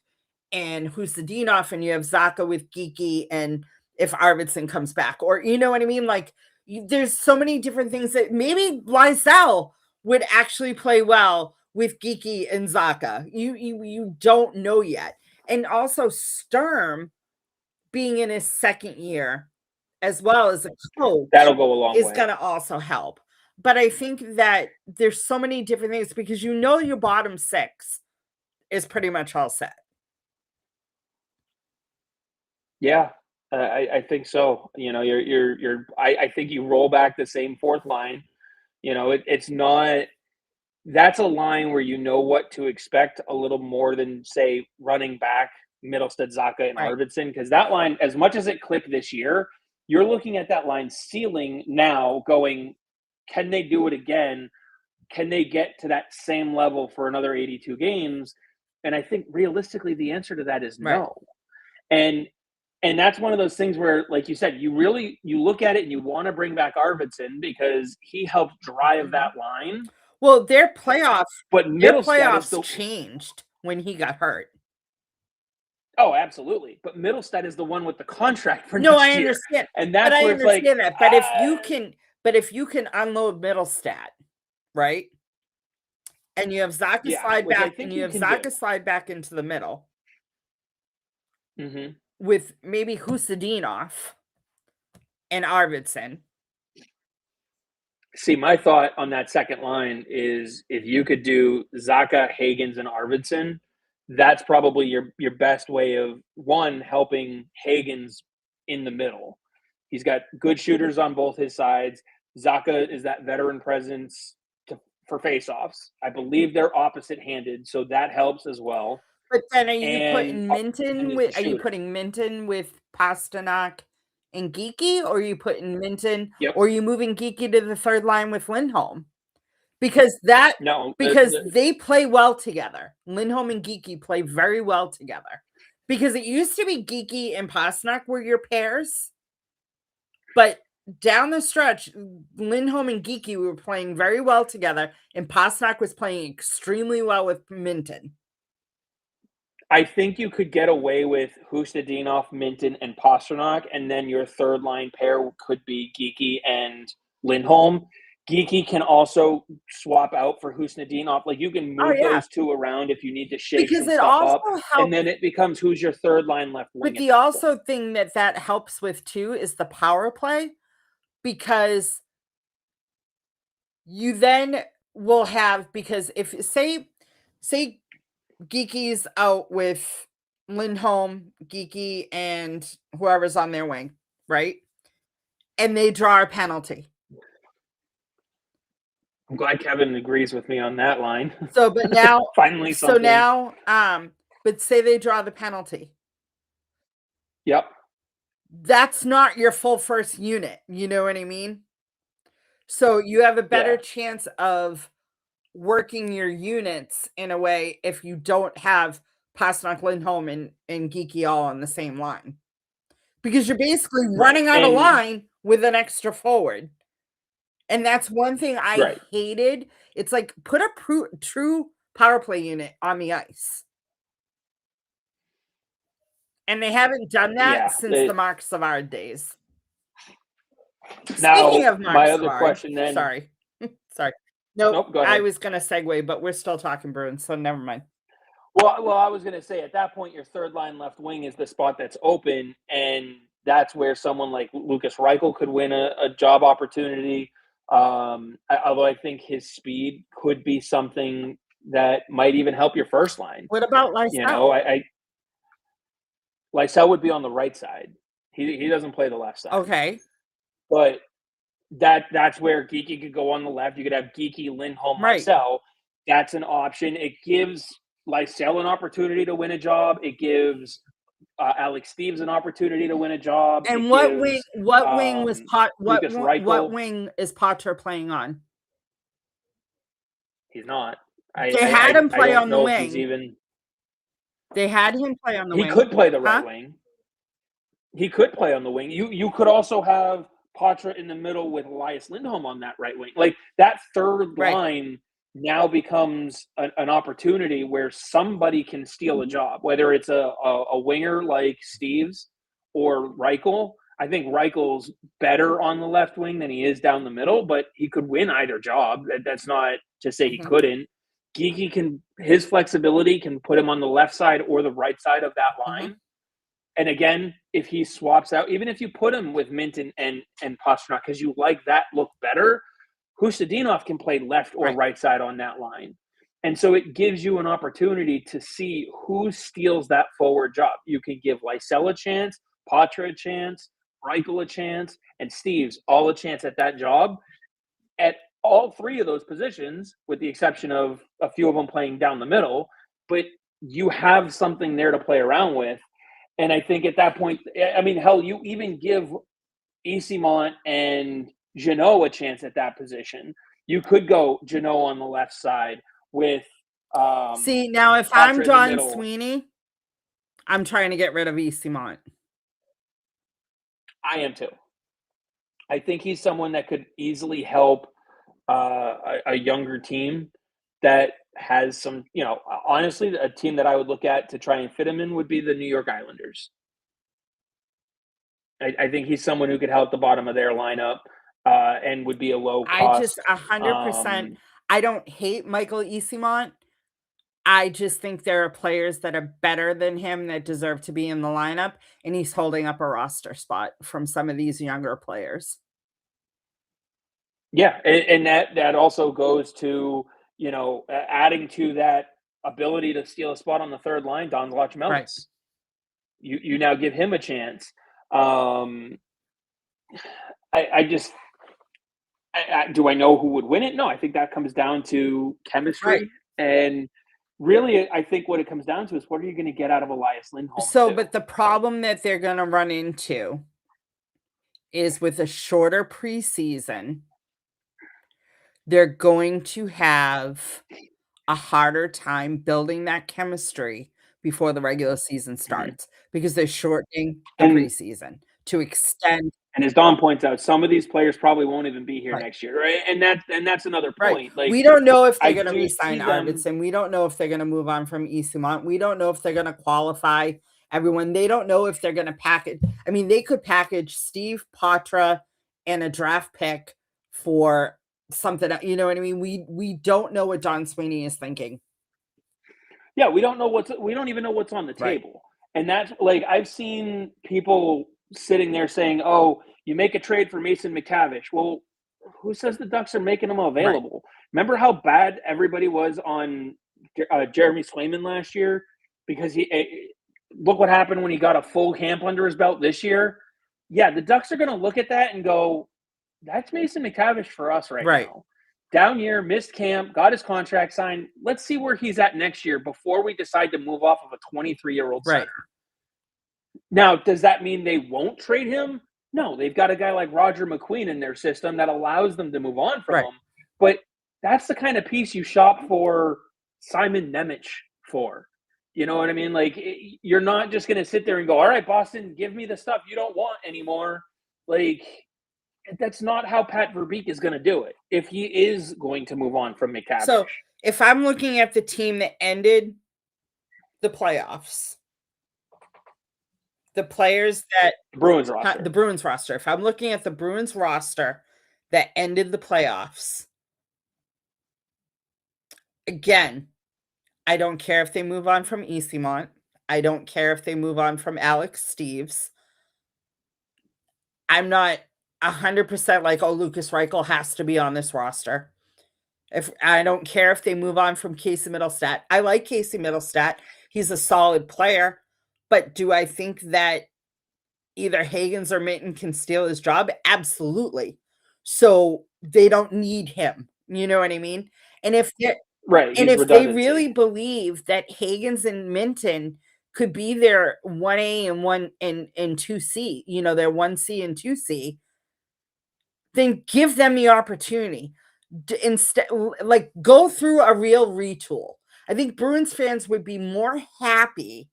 and Husadinov, and you have Zacha with Geeky, and if Arvidsson comes back, or you know what I mean? Like, there's so many different things that maybe Lysell would actually play well with Geeky and Zaka. You don't know yet. And also Sturm being in his second year as well as a coach That'll go a long is way. gonna also help. But I think that there's so many different things because your bottom six is pretty much all set. Yeah, I think so. I think you roll back the same fourth line. It's not. That's a line where you know what to expect a little more than say running back Middlestat, Zaka, and Right. Arvidsson because that line, as much as it clicked this year, you're looking at that line ceiling now, going, can they do it again? Can they get to that same level for another 82 games? And I think realistically, the answer to that is Right. no. And and that's one of those things where, like you said, you look at it and you want to bring back Arvidsson because he helped drive Mhm. that line. Well, But their Middlestat is playoffs the changed when he got hurt. oh, absolutely. But Middlestat is the one with the contract for No, I next year, understand. and But that's I where it's like, understand that. But if you can unload Middlestat, right? And you have Zaka yeah, slide which I back and think you you have can do. Zaka slide back into the middle Hmm. with maybe Husadinov and Arvidsson. See, my thought on that second line is if you could do Zaka, Hagens, and Arvidsson, that's probably your best way of one helping Hagens in the middle. He's got good shooters on both his sides. Zaka is that veteran presence for faceoffs. I believe they're opposite-handed, so that helps as well. But then And Arvidsson is the Are you shooter. putting Minton with Pasternak and Geeky, or are you putting Minton, Yep. or are you moving Geeky to the third line with Lindholm? Because No. they play well together. Lindholm and Geeky play very well together. Because it used to be Geeky and Pasternak were your pairs, but down the stretch, Lindholm and Geeky were playing very well together, and Pastrnak was playing extremely well with Minton. I think you could get away with Hustadinov, Minton, and Pastrnak, and then your third line pair could be Geeky and Lindholm. Geeky can also swap out for Hustadinov. Like, you can Oh, move yeah. those two around if you need to shake Because some it stuff also up, and helps, then it becomes who's your third line left wing but at the that also point. thing that helps with too is the power play, because you then will have, because if say Geeky's out with Lindholm, Geeky, and whoever's on their wing, right? And they draw a penalty. I'm glad Kevin agrees with me on that line. So, but now, Finally so something. now, but say they draw the penalty. Yep. That's not your full first unit. You know what I mean? So you have a better Yeah. chance of working your units in a way if you don't have Pastrnak, Lindholm, and Geeky all on the same line. Because you're basically running out of line with an extra forward. And that's one thing I Right. hated. It's like, put a true power play unit on the ice. And they haven't done that since the Mark Savard days. Speaking Now, of Mark my other Savard, question then. sorry. Sorry. Nope, Nope, go I ahead. was gonna segue, but we're still talking Bruins, so never mind. Well, I was going to say at that point, your third line left wing is the spot that's open, and that's where someone like Lucas Reichel could win a job opportunity. Although I think his speed could be something that might even help your first line. What about You know, Lysell? Lysell would be on the right side. He doesn't play the left side. Okay. But that's where Geeky could go on the left. You could have Geeky, Lindholm, Right. Lysell. That's an option. It gives Lysell an opportunity to win a job. It gives Alex Steves an opportunity to win a job. And it what gives, wing? What wing was Lucas Reichel. What wing is Potter playing on? He's not. They had him play on the know wing. if he's even. They had him play on the wing. He could play the right wing. He could play on the wing. You could also have Poitras in the middle with Elias Lindholm on that right wing. Like, that third line now becomes an opportunity where somebody can steal a job, whether it's a winger like Steves or Reichel. I think Reichel's better on the left wing than he is down the middle, but he could win either job. That's not to say he couldn't. Geeky can, his flexibility can put him on the left side or the right side of that line. And again, if he swaps out, even if you put him with Minton and Pastrnak because you like that look better, Hustadinov can play left or right side on that line. And so it gives you an opportunity to see who steals that forward job. You can give Lysell a chance, Poitras a chance, Reichel a chance, and Steves all a chance at that job. At all three of those positions, with the exception of a few of them playing down the middle, but you have something there to play around with. And I think at that point, I mean, hell, you even give Eyssimont and Jeannot a chance at that position. You could go Jeannot on the left side with. See, now if I'm John Sweeney, I'm trying to get rid of Eyssimont. I am too. I think he's someone that could easily help a younger team that has some, honestly, a team that I would look at to try and fit him in would be the New York Islanders. I think he's someone who could help the bottom of their lineup and would be a low cost. I just 100%. I don't hate Michael Eyssimont. I just think there are players that are better than him that deserve to be in the lineup, and he's holding up a roster spot from some of these younger players. Yeah, and that also goes to, adding to that ability to steal a spot on the third line, Don Lachmelis. Right. You now give him a chance. I do I know who would win it? No, I think that comes down to chemistry. And really, I think what it comes down to is what are you going to get out of Elias Lindholm? But the problem that they're going to run into is with a shorter preseason, they're going to have a harder time building that chemistry before the regular season starts because they're shortening the preseason to extend. And as Dom points out, some of these players probably won't even be here Right. next year, right? And that's another Right. point. Like, We don't know if they're I gonna do re-sign see them. Arvidsson. We don't know if they're gonna move on from Eastamont. We don't know if they're gonna qualify everyone. They don't know if they're gonna package. I mean, they could package Steve Patra and a draft pick for something. You know what I mean? We don't know what Don Sweeney is thinking. Yeah, we don't even know what's on the Right. table. And that's like I've seen people sitting there saying, "Oh, you make a trade for Mason McTavish." Well, who says the Ducks are making him Right. available? Remember how bad everybody was on Jeremy Swayman last year because look what happened when he got a full camp under his belt this year. Yeah, the Ducks are going to look at that and go, "That's Mason McTavish for us right Right. now." Down year, missed camp, got his contract signed. Let's see where he's at next year before we decide to move off of a 23-year-old Right. center. Now, does that mean they won't trade him? No, they've got a guy like Roger McQueen in their system that allows them to move on from Right. him. But that's the kind of piece you shop for Simon Nemec for. You know what I mean? Like, you're not just going to sit there and go, all right, Boston, give me the stuff you don't want anymore. Like, that's not how Pat Verbeek is going to do it if he is going to move on from McTavish. So if I'm looking at the team that ended the playoffs, the players that the Bruins roster. The Bruins roster. If I'm looking at the Bruins roster that ended the playoffs, again, I don't care if they move on from Eastamont. I don't care if they move on from Alex Steves. I'm not 100% like, oh, Lucas Reichel has to be on this roster. If I don't care if they move on from Casey Middlestat. I like Casey Middlestat. He's a solid player. But do I think that either Higgins or Minton can steal his job? Absolutely. So they don't need him. You know what I mean? And if right, and if they really believe that Higgins and Minton could be their 1A and 2C, you know, their 1C and 2C, then give them the opportunity. Instead, like, go through a real retool. I think Bruins fans would be more happy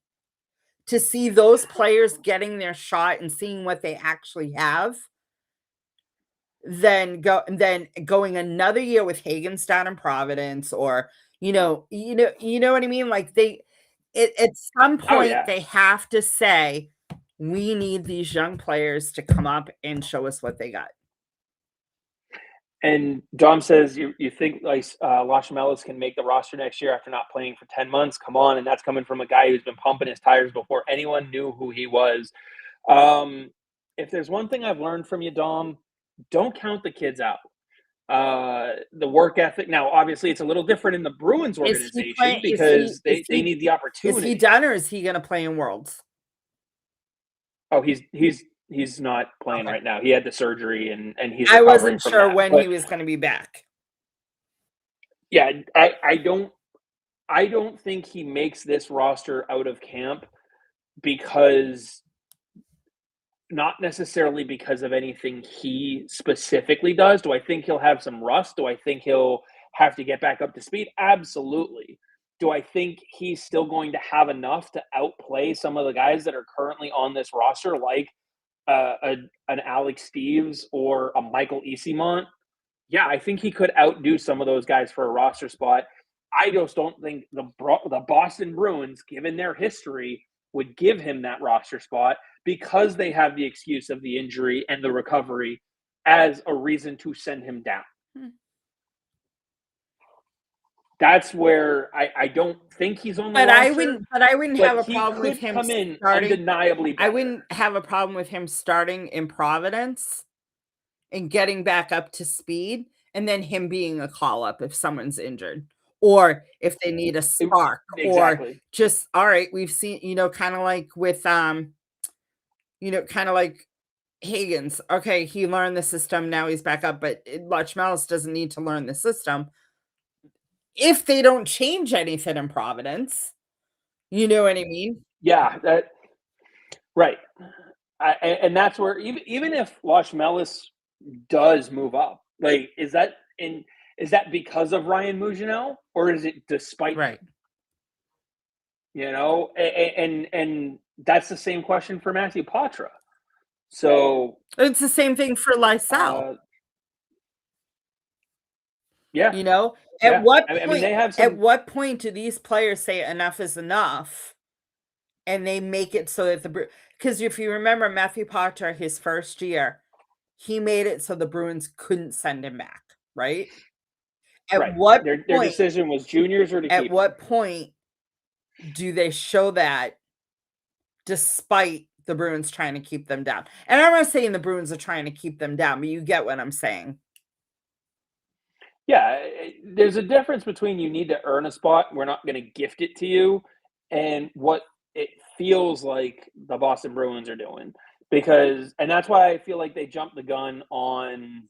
to see those players getting their shot and seeing what they actually have than going another year with Higgins down in Providence, or you know what I mean? Like, at some point they have to say, we need these young players to come up and show us what they got. And Dom says you think like Lashamelis can make the roster next year after not playing for 10 months? Come on. And that's coming from a guy who's been pumping his tires before anyone knew who he was. If there's one thing I've learned from you, Dom, don't count the kids out. The work ethic. Now, obviously, it's a little different in the Bruins organization because they need the opportunity. Is he done, or is he going to play in Worlds? Oh, he's not playing right now. He had the surgery and he's. I wasn't sure when he was going to be back. Yeah, I don't think he makes this roster out of camp because. Not necessarily because of anything he specifically does. Do I think he'll have some rust? Do I think he'll have to get back up to speed? Absolutely. Do I think he's still going to have enough to outplay some of the guys that are currently on this roster, like an Alex Steves or a Michael Eastamont? Yeah, I think he could outdo some of those guys for a roster spot. I just don't think the Boston Bruins, given their history, would give him that roster spot because they have the excuse of the injury and the recovery as a reason to send him down. That's where I don't think he's on the roster. I wouldn't have a problem with him come in starting. Undeniably better. I wouldn't have a problem with him starting in Providence and getting back up to speed, and then him being a call-up if someone's injured. Or if they need a spark, exactly. Or just, all right, we've seen, kind of like with, kind of like Higgins. Okay, he learned the system, now he's back up, but Lashamelis doesn't need to learn the system. If they don't change anything in Providence, you know what I mean? Yeah, right. And that's where even if Lashamelis does move up, like, is that because of Ryan Mougenel, or is it despite right? And that's the same question for Matthew Patra. So It's the same thing for Lysell. Yeah. You know, Yeah. I mean, they have at some. what point do these players say enough is enough and they make it so that because if you remember Matthew Potter, his first year, he made it so the Bruins couldn't send him back, right? At Right. what Their point decision was juniors or to at keep what point do they show that despite the Bruins trying to keep them down? And I'm not saying the Bruins are trying to keep them down, but you get what I'm saying. Yeah, there's a difference between you need to earn a spot, we're not going to gift it to you, and what it feels like the Boston Bruins are doing. And that's why I feel like they jumped the gun on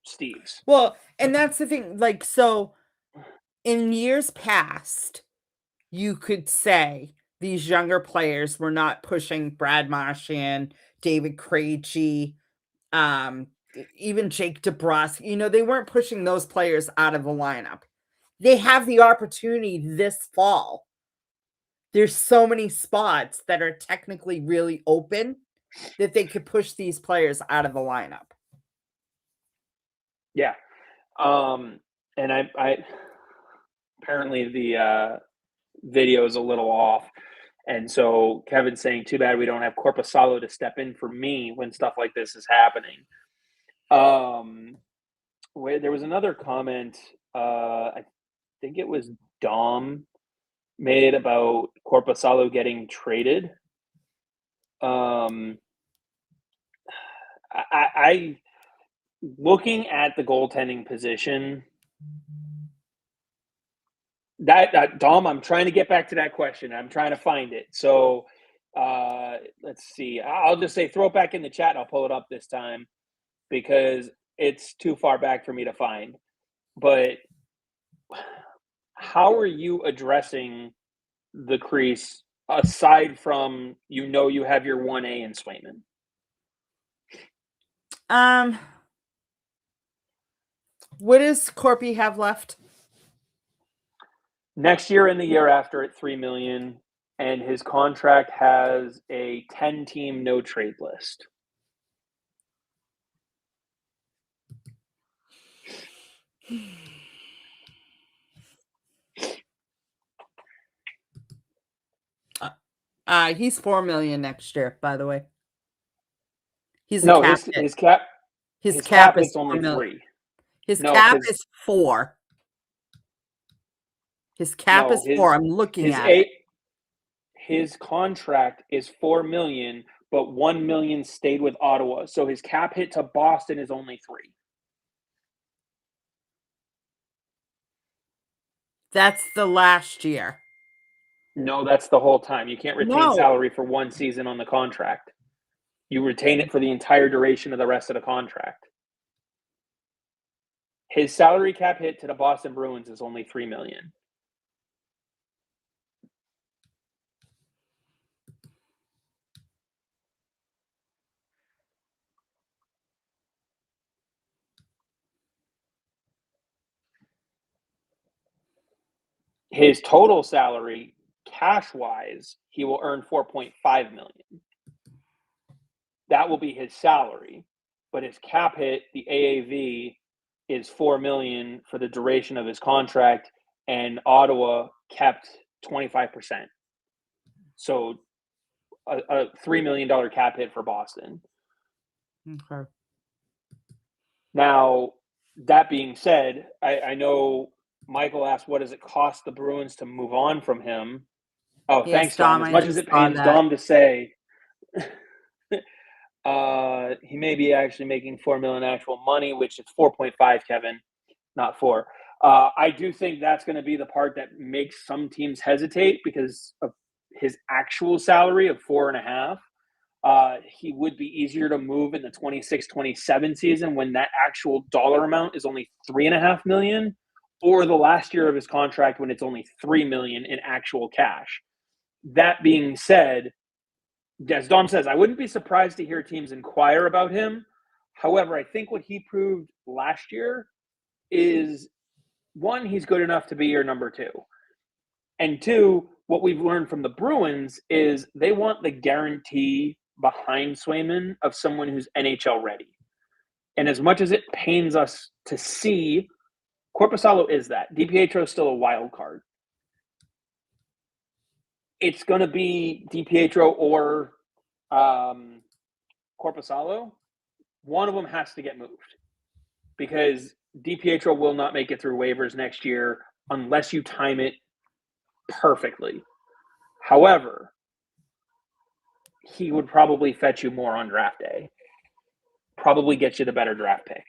Steve's. Well, and that's the thing. Like, so in years past, you could say these younger players were not pushing Brad Marchand, David Krejci, even Jake DeBrusk. You know, they weren't pushing those players out of the lineup. They have the opportunity this fall. There's so many spots that are technically really open that they could push these players out of the lineup. Yeah. And I apparently the video is a little off. And so Kevin's saying, too bad we don't have Corpusalo to step in for me when stuff like this is happening. There was another comment, I think it was Dom made about Corpusalo getting traded. I looking at the goaltending position, that Dom, I'm trying to get back to that question. I'm trying to find it. So let's see. I'll just say throw it back in the chat. And I'll pull it up this time because it's too far back for me to find. But how are you addressing the crease aside from you have your 1A in Swayman? What does Corpy have left? Next year and the year after at $3 million, and his contract has a 10-team no trade list. He's $4 million next year, by the way. His cap his cap is only $3 million. His cap is 4. His cap is 4. I'm looking at it. His contract is $4 million, but $1 million stayed with Ottawa. So his cap hit to Boston is only $3 million. That's the last year. No, that's the whole time. You can't retain salary for one season on the contract. You retain it for the entire duration of the rest of the contract. His salary cap hit to the Boston Bruins is only $3 million. His total salary, cash-wise, he will earn $4.5 million. That will be his salary, but his cap hit, the AAV, is $4 million for the duration of his contract, and Ottawa kept 25%. So a $3 million cap hit for Boston. Okay. Now, that being said, I know Michael asked, what does it cost the Bruins to move on from him? Oh, yes, thanks, Dom. As much as it pains Dom to say, he may be actually making $4 million actual money, which is 4.5, Kevin, not 4. I do think that's going to be the part that makes some teams hesitate because of his actual salary of 4.5. He would be easier to move in the 26-27 season when that actual dollar amount is only $3.5 million, or the last year of his contract when it's only $3 million in actual cash. That being said, as Dom says, I wouldn't be surprised to hear teams inquire about him. However, I think what he proved last year is, one, he's good enough to be your number 2. And 2, what we've learned from the Bruins is they want the guarantee behind Swayman of someone who's NHL ready. And as much as it pains us to see, Korpisalo is that. DiPietro is still a wild card. It's going to be DiPietro or Korpisalo. One of them has to get moved because DiPietro will not make it through waivers next year unless you time it perfectly. However, he would probably fetch you more on draft day. Probably get you the better draft pick.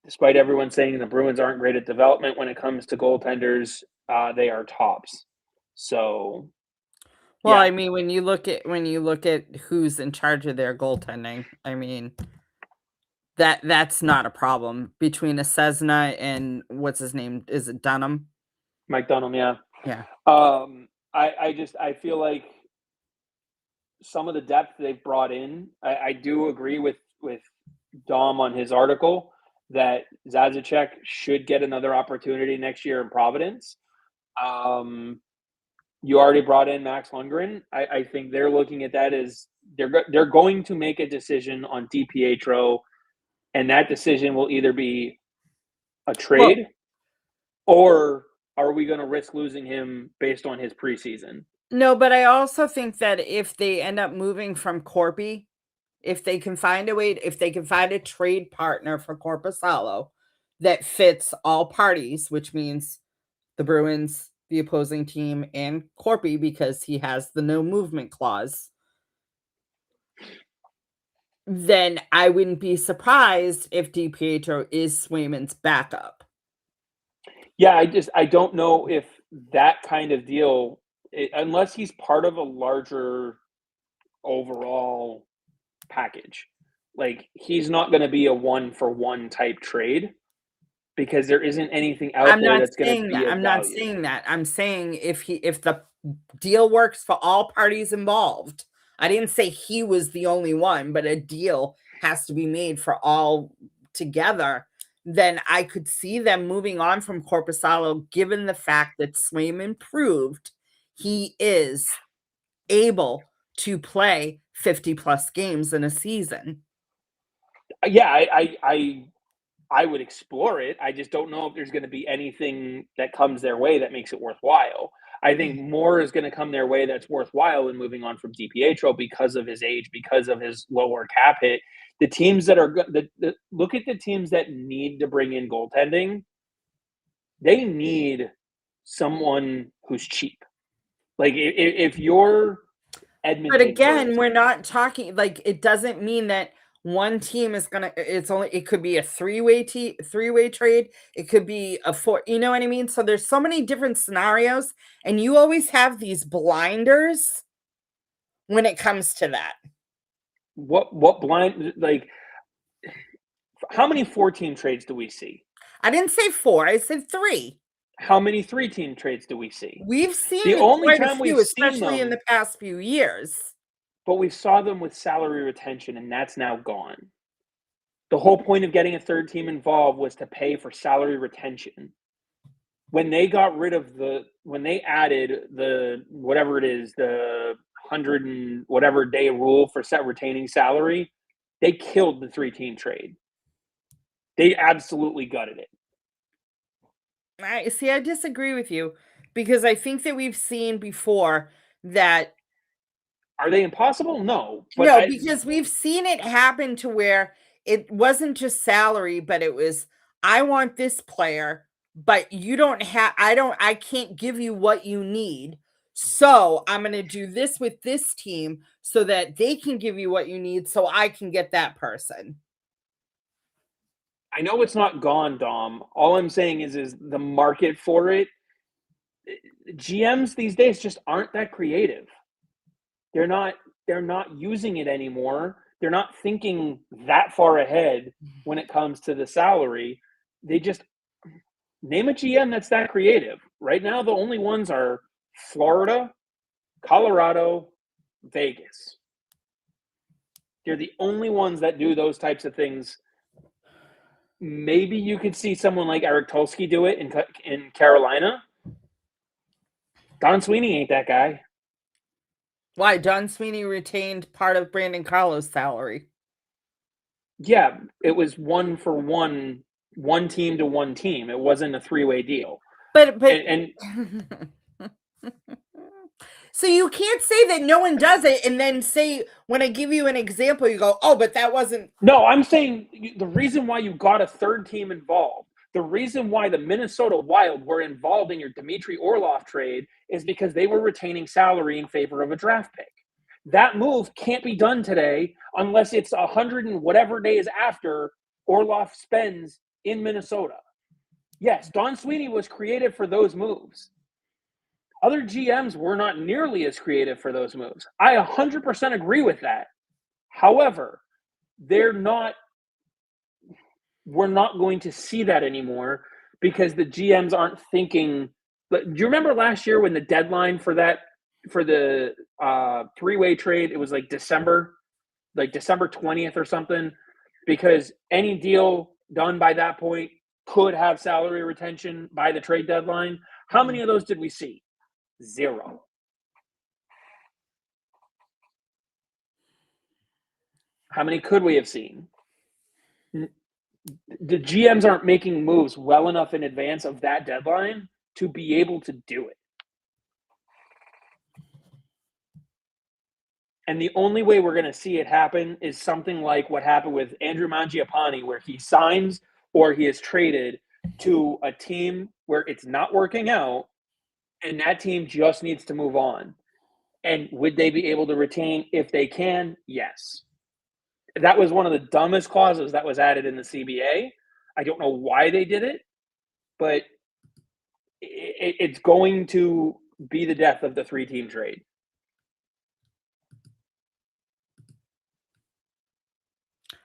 Despite everyone saying the Bruins aren't great at development when it comes to goaltenders, they are tops. So, well, yeah. I mean, when you look at who's in charge of their goaltending, I mean, that's not a problem between a Cessna and what's his name? Is it Dunham? Mike Dunham, yeah. Yeah. I feel like some of the depth they've brought in, I do agree with Dom on his article that Zazacek should get another opportunity next year in Providence. You already brought in Max Lundgren. I think they're looking at that as they're going to make a decision on DiPietro, and that decision will either be a trade or are we going to risk losing him based on his preseason? No, but I also think that if they end up moving from Corpy, if they can find a trade partner for Korpisalo that fits all parties, which means the Bruins, the opposing team, and Corpy, because he has the no movement clause, then I wouldn't be surprised if DiPietro is Swayman's backup. Yeah, I don't know if that kind of deal, unless he's part of a larger overall package, like he's not going to be a 1-for-1 type trade because there isn't anything out there that's going to be of I'm not value. saying that. I'm saying if the deal works for all parties involved. I didn't say he was the only one, but a deal has to be made for all together. Then I could see them moving on from Korpisalo, given the fact that Swayman proved he is able to play 50 plus games in a season. Yeah, I would explore it. I just don't know if there's going to be anything that comes their way that makes it worthwhile. I think more is going to come their way that's worthwhile in moving on from DiPietro because of his age, because of his lower cap hit. The teams that are look at the teams that need to bring in goaltending. They need someone who's cheap. Like if you're Edmonton, but again, we're not talking like it doesn't mean that one team is gonna. It could be a three-way trade. It could be a four. You know what I mean? So there's so many different scenarios, and you always have these blinders when it comes to that. What blind like? How many 4-team trades do we see? I didn't say 4. I said 3. How many 3-team trades do we see? We've seen the only quite time a few, we've especially seen them, in the past few years. But we saw them with salary retention, and that's now gone. The whole point of getting a third team involved was to pay for salary retention. When they got rid of when they added the whatever it is, the 100 and whatever day rule for retaining salary, they killed the 3-team trade. They absolutely gutted it. I disagree with you because I think that we've seen before that. Are they impossible? No. No, because we've seen it happen to where it wasn't just salary, but it was, I want this player, but you don't have, I can't give you what you need. So I'm going to do this with this team so that they can give you what you need so I can get that person. I know it's not gone, Dom. All I'm saying is the market for it. GMs these days just aren't that creative. They're not using it anymore. They're not thinking that far ahead when it comes to the salary. They just name a GM that's that creative. Right now, the only ones are Florida, Colorado, Vegas. They're the only ones that do those types of things. Maybe you could see someone like Eric Tulsky do it in Carolina. Don Sweeney ain't that guy. Why? Don Sweeney retained part of Brandon Carlo's salary. Yeah, it was one for one team to one team. It wasn't a three-way deal. But And so you can't say that no one does it and then say, when I give you an example, you go, oh, but that wasn't. no, I'm saying the reason why you got a third team involved, the reason why the Minnesota Wild were involved in your Dmitry Orlov trade is because they were retaining salary in favor of a draft pick. That move can't be done today unless it's 100 and whatever days after Orlov spends in Minnesota. Yes, Don Sweeney was creative for those moves. Other GMs were not nearly as creative for those moves. I 100% agree with that. However, we're not going to see that anymore because the GMs aren't thinking. Do you remember last year when the deadline for the three-way trade, it was like December 20th or something, because any deal done by that point could have salary retention by the trade deadline. How many of those did we see? 0. How many could we have seen? The GMs aren't making moves well enough in advance of that deadline to be able to do it. And the only way we're going to see it happen is something like what happened with Andrew Mangiapane, where he signs or he is traded to a team where it's not working out, and that team just needs to move on. And would they be able to retain if they can? Yes. That was one of the dumbest clauses that was added in the CBA. I don't know why they did it, but it's going to be the death of the three-team trade.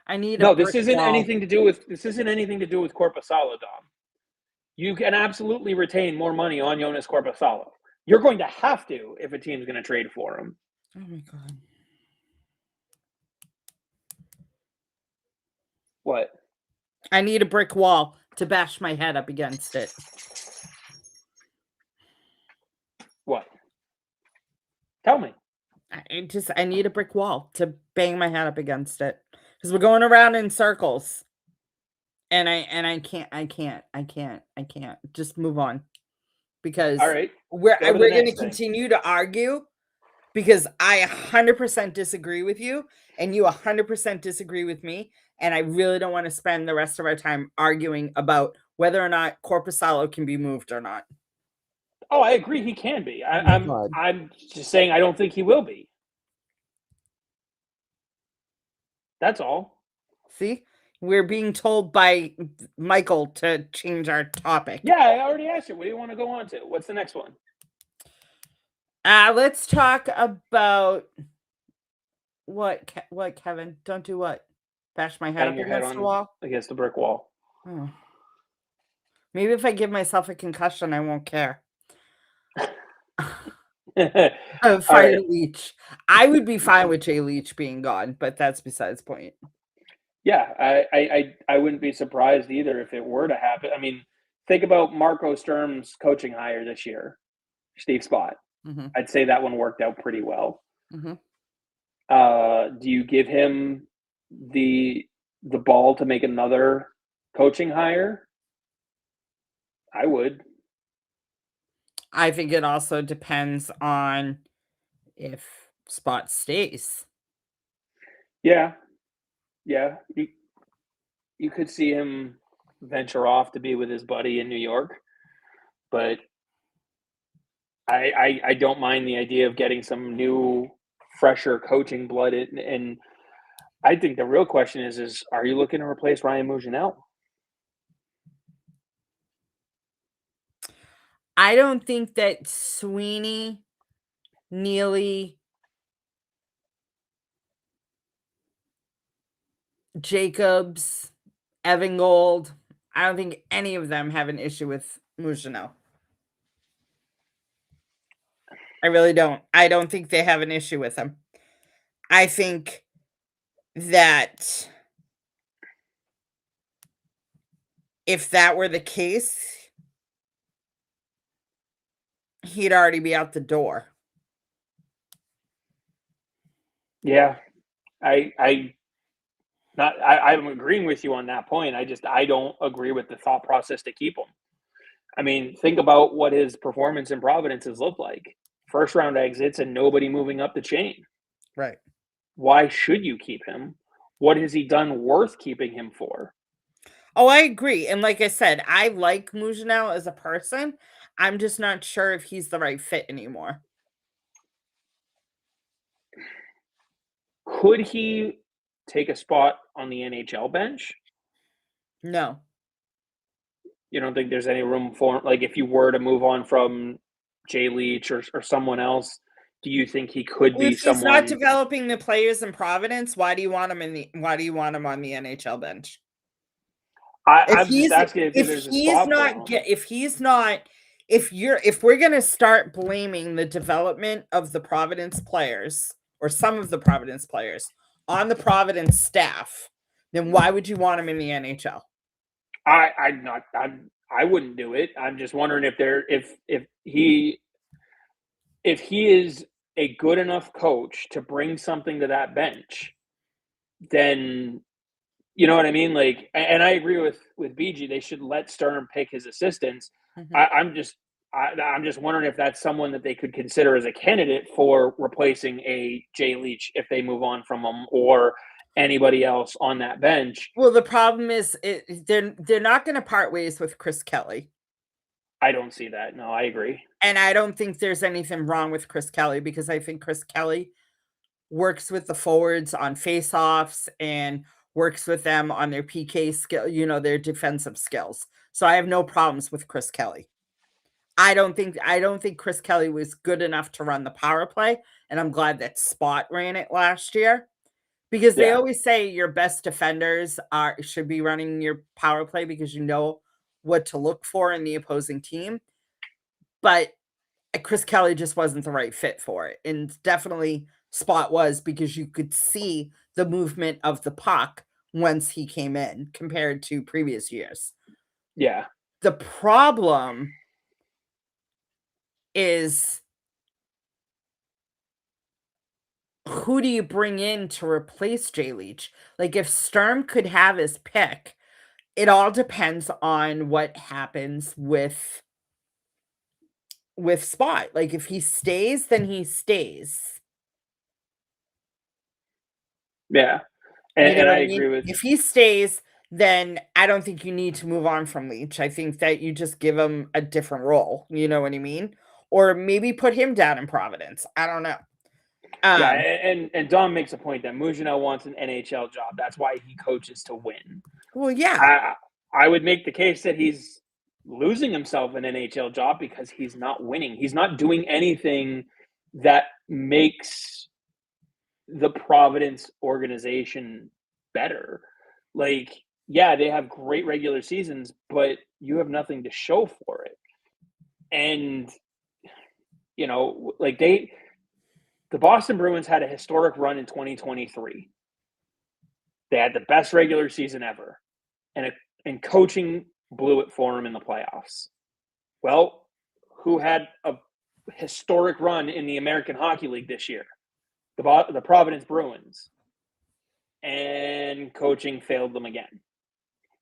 This isn't anything to do with Korpisalo, Dom. You can absolutely retain more money on Jonas Korpisalo. You're going to have to if a team's going to trade for him. Oh my God. What? I need a brick wall to bash my head up against it. What? Tell me. I need a brick wall to bang my head up against it, because we're going around in circles. And I can't. Just move on. Because all right, we're going to continue to argue, because I 100% disagree with you and you 100% disagree with me. And I really don't want to spend the rest of our time arguing about whether or not Korpisalo can be moved or not. Oh, I agree. He can be. I'm just saying I don't think he will be. That's all. See? We're being told by Michael to change our topic. Yeah, I already asked you. What do you want to go on to? What's the next one? Let's talk about what, Kevin? Don't do what? Bash my head up against the wall? Against the brick wall. Oh. Maybe if I give myself a concussion, I won't care. Fire Leach. I would be fine with Jay Leach being gone, but that's besides the point. Yeah, I wouldn't be surprised either if it were to happen. I mean, think about Marco Sturm's coaching hire this year, Steve Spott. Mm-hmm. I'd say that one worked out pretty well. Mm-hmm. Do you give him the ball to make another coaching hire? I would. I think it also depends on if Spot stays. Yeah. You could see him venture off to be with his buddy in New York, but I don't mind the idea of getting some new, fresher coaching blood in. And I think the real question is are you looking to replace Ryan Mougenel? I don't think that Sweeney, Neely, Jacobs, Evan Gold, I don't think any of them have an issue with Mougenel. I really don't. I don't think they have an issue with him. I think that if that were the case, he'd already be out the door. Yeah, I not I'm agreeing with you on that point. I don't agree with the thought process to keep him. I mean, think about what his performance in Providence has looked like. First round exits and nobody moving up the chain. Right. Why should you keep him? What has he done worth keeping him for? Oh, I agree, and like I said, I like Mougenel as a person. I'm just not sure if he's the right fit anymore. Could he take a spot on the NHL bench? No. You don't think there's any room for, like, if you were to move on from Jay Leach or someone else, do you think he could Well, be if he's not someone? developing the players in Providence, why do you want him on the NHL bench? If I'm just he's asking if if there's a he's spot not for him. get if he's not if we're gonna start blaming the development of the Providence players or some of the Providence players on the Providence staff, then why would you want him in the NHL? I'm not. I wouldn't do it. I'm just wondering if there if he is a good enough coach to bring something to that bench, then you know what I mean. Like, and I agree with BG. They should let Stern pick his assistants. Mhm. I'm just wondering if that's someone that they could consider as a candidate for replacing a Jay Leach if they move on from him or anybody else on that bench. Well, the problem is they're not gonna part ways with Chris Kelly. I don't see that. No, I agree. And I don't think there's anything wrong with Chris Kelly because I think Chris Kelly works with the forwards on faceoffs and works with them on their PK skill, their defensive skills. So I have no problems with Chris Kelly. I don't think Chris Kelly was good enough to run the power play, and I'm glad that Spot ran it last year because they Yeah, always say your best defenders should be running your power play because you know what to look for in the opposing team. But Chris Kelly just wasn't the right fit for it. And definitely Spot was because you could see the movement of the puck once he came in compared to previous years. yeah, The problem is who do you bring in to replace Jay Leach? Like if Sturm could have his pick, it all depends on what happens with Spot. Like if he stays, then he stays. yeah. You know And what I I agree mean? with. If he stays, then I don't think you need to move on from Leach. I think that you just give him a different role. You know what I mean? Or maybe put him down in Providence. I don't know. Yeah, Um, and Dom makes a point that Mougenel wants an NHL job. That's why he coaches to win. well, yeah. I I would make the case that he's losing himself an NHL job because he's not winning. He's not doing anything that makes the Providence organization better. Like, yeah, they have great regular seasons, but you have nothing to show for it. And like the Boston Bruins had a historic run in 2023. They had the best regular season ever, and coaching blew it for them in the playoffs. Well, who had a historic run in the American Hockey League this year? The Providence Bruins, and coaching failed them again.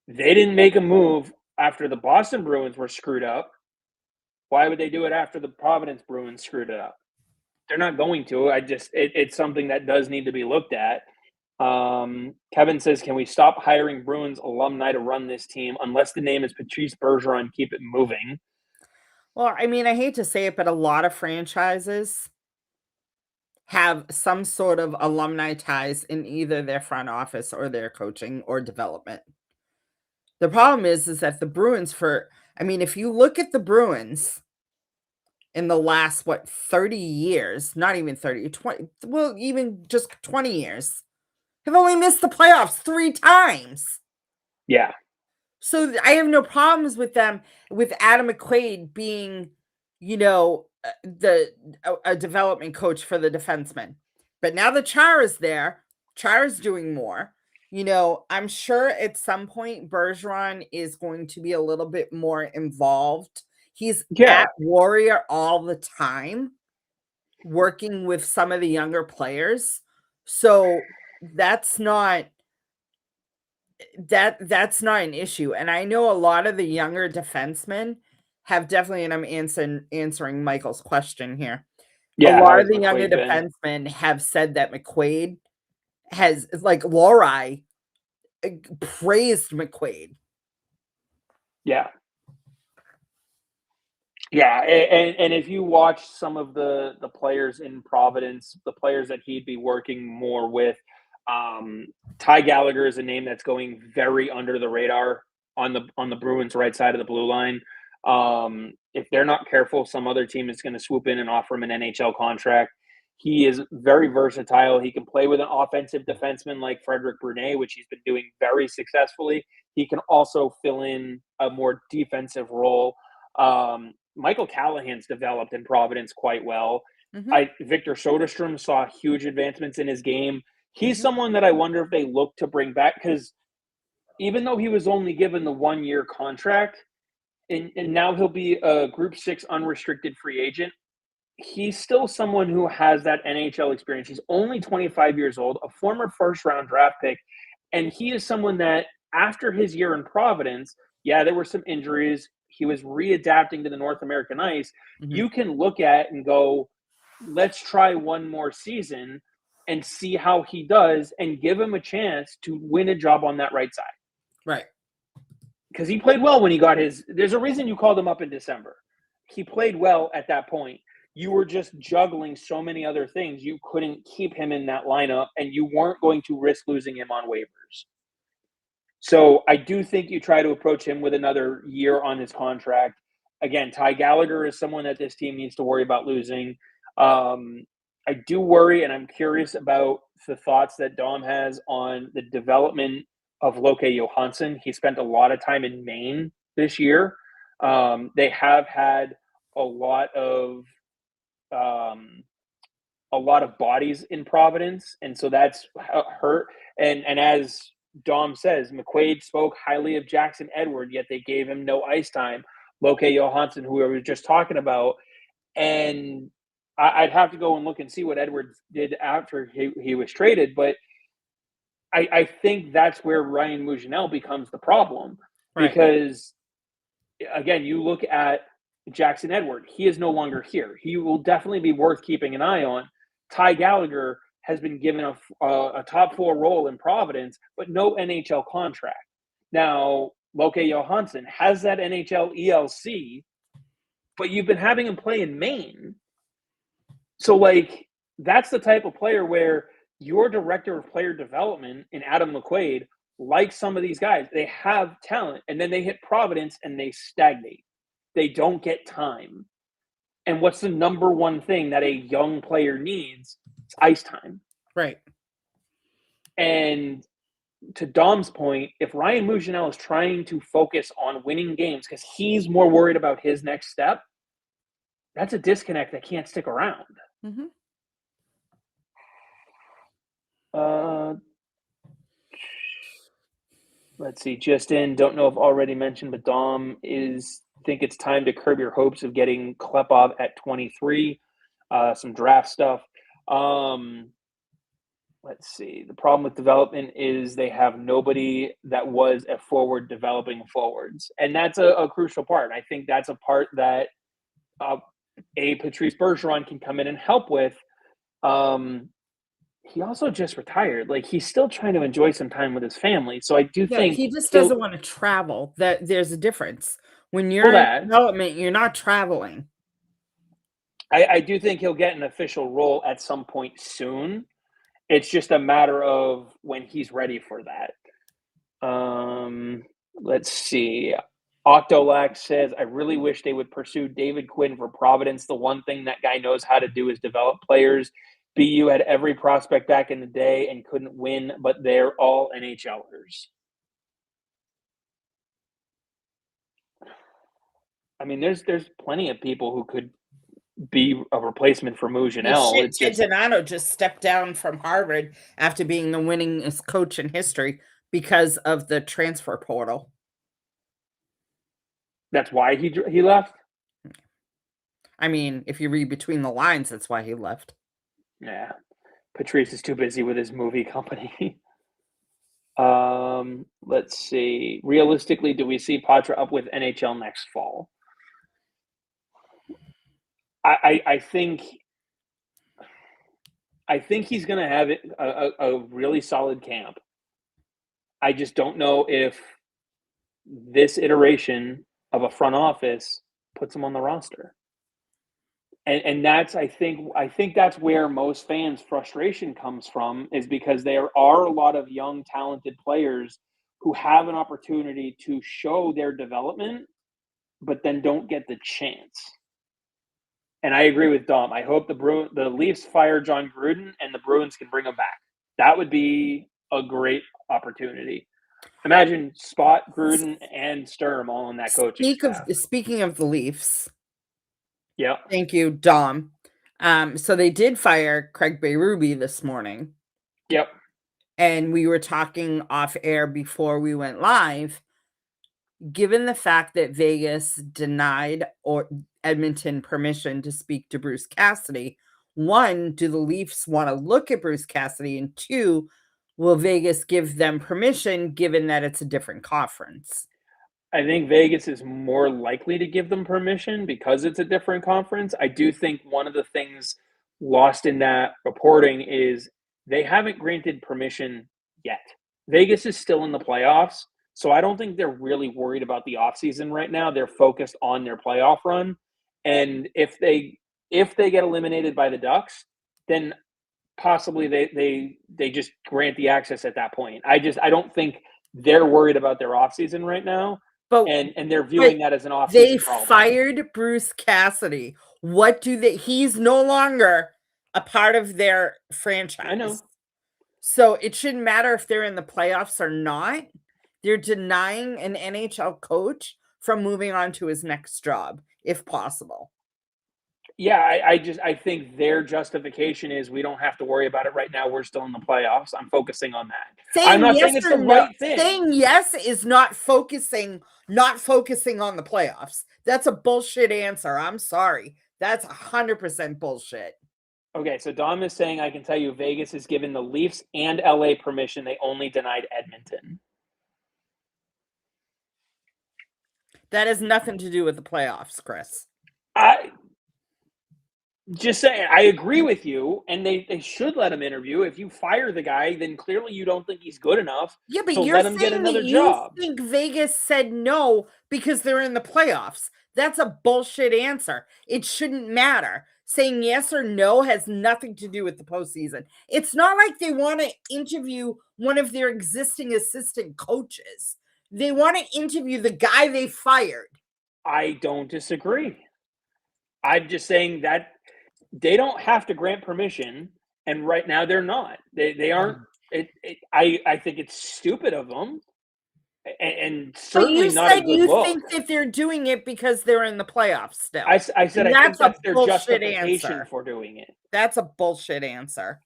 They didn't make a move after the Boston Bruins were screwed up. Why would they do it after the Providence Bruins screwed it up? They're not going to. It's something that does need to be looked at. Kevin says, "Can we stop hiring Bruins alumni to run this team? Unless the name is Patrice Bergeron, keep it moving." Well, I mean, I hate to say it, but a lot of franchises have some sort of alumni ties in either their front office or their coaching or development. The problem is that the Bruins I mean, if you look at the Bruins in the last, 30 years, not even 30, 20, well, even just 20 years, have only missed the playoffs 3 times. Yeah, So I have no problems with them with Adam McQuaid being, a development coach for the defenseman. But now that Chara's there, Chara's doing more. I'm sure at some point Bergeron is going to be a little bit more involved. He's yeah, at Warrior all the time, working with some of the younger players. So that's not an issue. And I know a lot of the younger defensemen have definitely, and I'm answering Michael's question here. A Yeah, lot how of has the younger McQuaid been? defensemen have said that McQuaid has, like Lori praised McQuaid. Yeah. Yeah, and if you watch some of the players in Providence, the players that he'd be working more with, um, Ty Gallagher is a name that's going very under the radar on the Bruins' right side of the blue line. If they're not careful, some other team is going to swoop in and offer him an NHL contract. He is very versatile. He can play with an offensive defenseman like Frederic Brunet, which he's been doing very successfully. He can also fill in a more defensive role. Michael Callahan's developed in Providence quite well. Mhm. Victor Soderstrom saw huge advancements in his game. He's Mhm. someone that I wonder if they look to bring back because even though he was only given the 1 year contract and now he'll be a Group 6 unrestricted free agent, he's still someone who has that NHL experience. He's only 25 years old, a former first round draft pick, and he is someone that after his year in Providence, yeah, there were some injuries. He was readapting to the North American ice. Mhm. You can look at and go, let's try one more season and see how he does and give him a chance to win a job on that right side. Right. Because he played well when he got his. There's a reason you called him up in December. He played well at that point. You were just juggling so many other things. You couldn't keep him in that lineup, and you weren't going to risk losing him on waivers. So I do think you try to approach him with another year on his contract. Again, Ty Gallagher is someone that this team needs to worry about losing. I do worry, and I'm curious about the thoughts that Dom has on the development of Loke Johansson. He spent a lot of time in Maine this year. They have had a lot of um, bodies in Providence, and so that's hurt. And as Dom says, McQuaid spoke highly of Jackson Edward, yet they gave him no ice time. Loke Johansson, who I was just talking about, and I'd have to go and look and see what Edwards did after he was traded, but I think that's where Ryan Mougenel becomes the problem Right. because again, you look at Jackson Edward, he is no longer here. He will definitely be worth keeping an eye on. Ty Gallagher has been given a top four role in Providence, but no NHL contract. Now, Loke Johansson has that NHL ELC, but you've been having him play in Maine. So, like, that's the type of player where your director of player development in Adam McQuaid, like some of these guys, they have talent and then they hit Providence and they stagnate. They don't get time. And what's the number one thing that a young player needs? It's ice time. Right. And to Dom's point, if Ryan Mougenel is trying to focus on winning games because he's more worried about his next step, that's a disconnect that can't stick around. Mhm. Uh, let's see. Just in, don't know if already mentioned, but Dom is think it's time to curb your hopes of getting Klepov at 23. Some draft stuff. Let's see. The problem with development is they have nobody that was a forward developing forwards, and that's a crucial part. I think that's a part that a Patrice Bergeron can come in and help with. Um, he also just retired. Like he's still trying to enjoy some time with his family. So I do Yeah, think he just he'll doesn't want to travel. That there's a difference. When pull you're in that. development, you're not traveling. I do think he'll get an official role at some point soon. It's just a matter of when he's ready for that. Let's see. Octolac says, I really wish they would pursue David Quinn for Providence. The one thing that guy knows how to do is develop players. BU had every prospect back in the day and couldn't win, but they're all NHLers. I mean, there's plenty of people who could be a replacement for Well, Mougenel. shit, It's Ted just Donato just stepped down from Harvard after being the winningest coach in history because of the transfer portal. that's why he left. I mean, if you read between the lines, that's why he left. Yeah, Patrice is too busy with his movie company. Let's see. Realistically, do we see Patra up with NHL next fall? I think he's going to have a really solid camp. I just don't know if this iteration of a front office puts him on the roster. And that's I think that's where most fans' frustration comes from, is because there are a lot of young, talented players who have an opportunity to show their development, but then don't get the chance. And I agree with Dom. I hope the Leafs fire John Gruden and the Bruins can bring him back. That would be a great opportunity. Imagine Spot, Gruden, and Sturm all on that coaching staff. Speaking of the Leafs, yeah. Thank you, Dom. So they did fire Craig Berube this morning. Yep. And we were talking off air before we went live. Given the fact that Vegas denied Edmonton permission to speak to Bruce Cassidy, one, do the Leafs want to look at Bruce Cassidy? And two, will Vegas give them permission given that it's a different conference? I think Vegas is more likely to give them permission because it's a different conference. I do think one of the things lost in that reporting is they haven't granted permission yet. Vegas is still in the playoffs, so I don't think they're really worried about the offseason right now. They're focused on their playoff run. And if they get eliminated by the Ducks, then possibly they just grant the access at that point. I don't think they're worried about their offseason right now. And they're viewing that as an offseason They problem. fired Bruce Cassidy. What do they? He's no longer a part of their franchise. I know. So it shouldn't matter if they're in the playoffs or not. They're denying an NHL coach from moving on to his next job, if possible. Yeah, I think their justification is we don't have to worry about it right now. We're still in the playoffs. I'm focusing on that. I'm not saying it's the right thing. Saying yes is not focusing on the playoffs. That's a bullshit answer. I'm sorry. That's 100% bullshit. Okay, so Dom is saying I can tell you Vegas has given the Leafs and LA permission. They only denied Edmonton. That has nothing to do with the playoffs, Chris. Just saying, I agree with you, and they should let him interview. If you fire the guy, then clearly you don't think he's good enough. Yeah, but so you're let him saying get another that job. You think Vegas said no because they're in the playoffs. That's a bullshit answer. It shouldn't matter. Saying yes or no has nothing to do with the postseason. It's not like they want to interview one of their existing assistant coaches. They want to interview the guy they fired. I don't disagree. I'm just saying that they don't have to grant permission, and right now they're not. They aren't. I think it's stupid of them, and certainly not a good look. You think that they're doing it because they're in the playoffs still. I said I think that's their justification for doing it. That's a bullshit answer.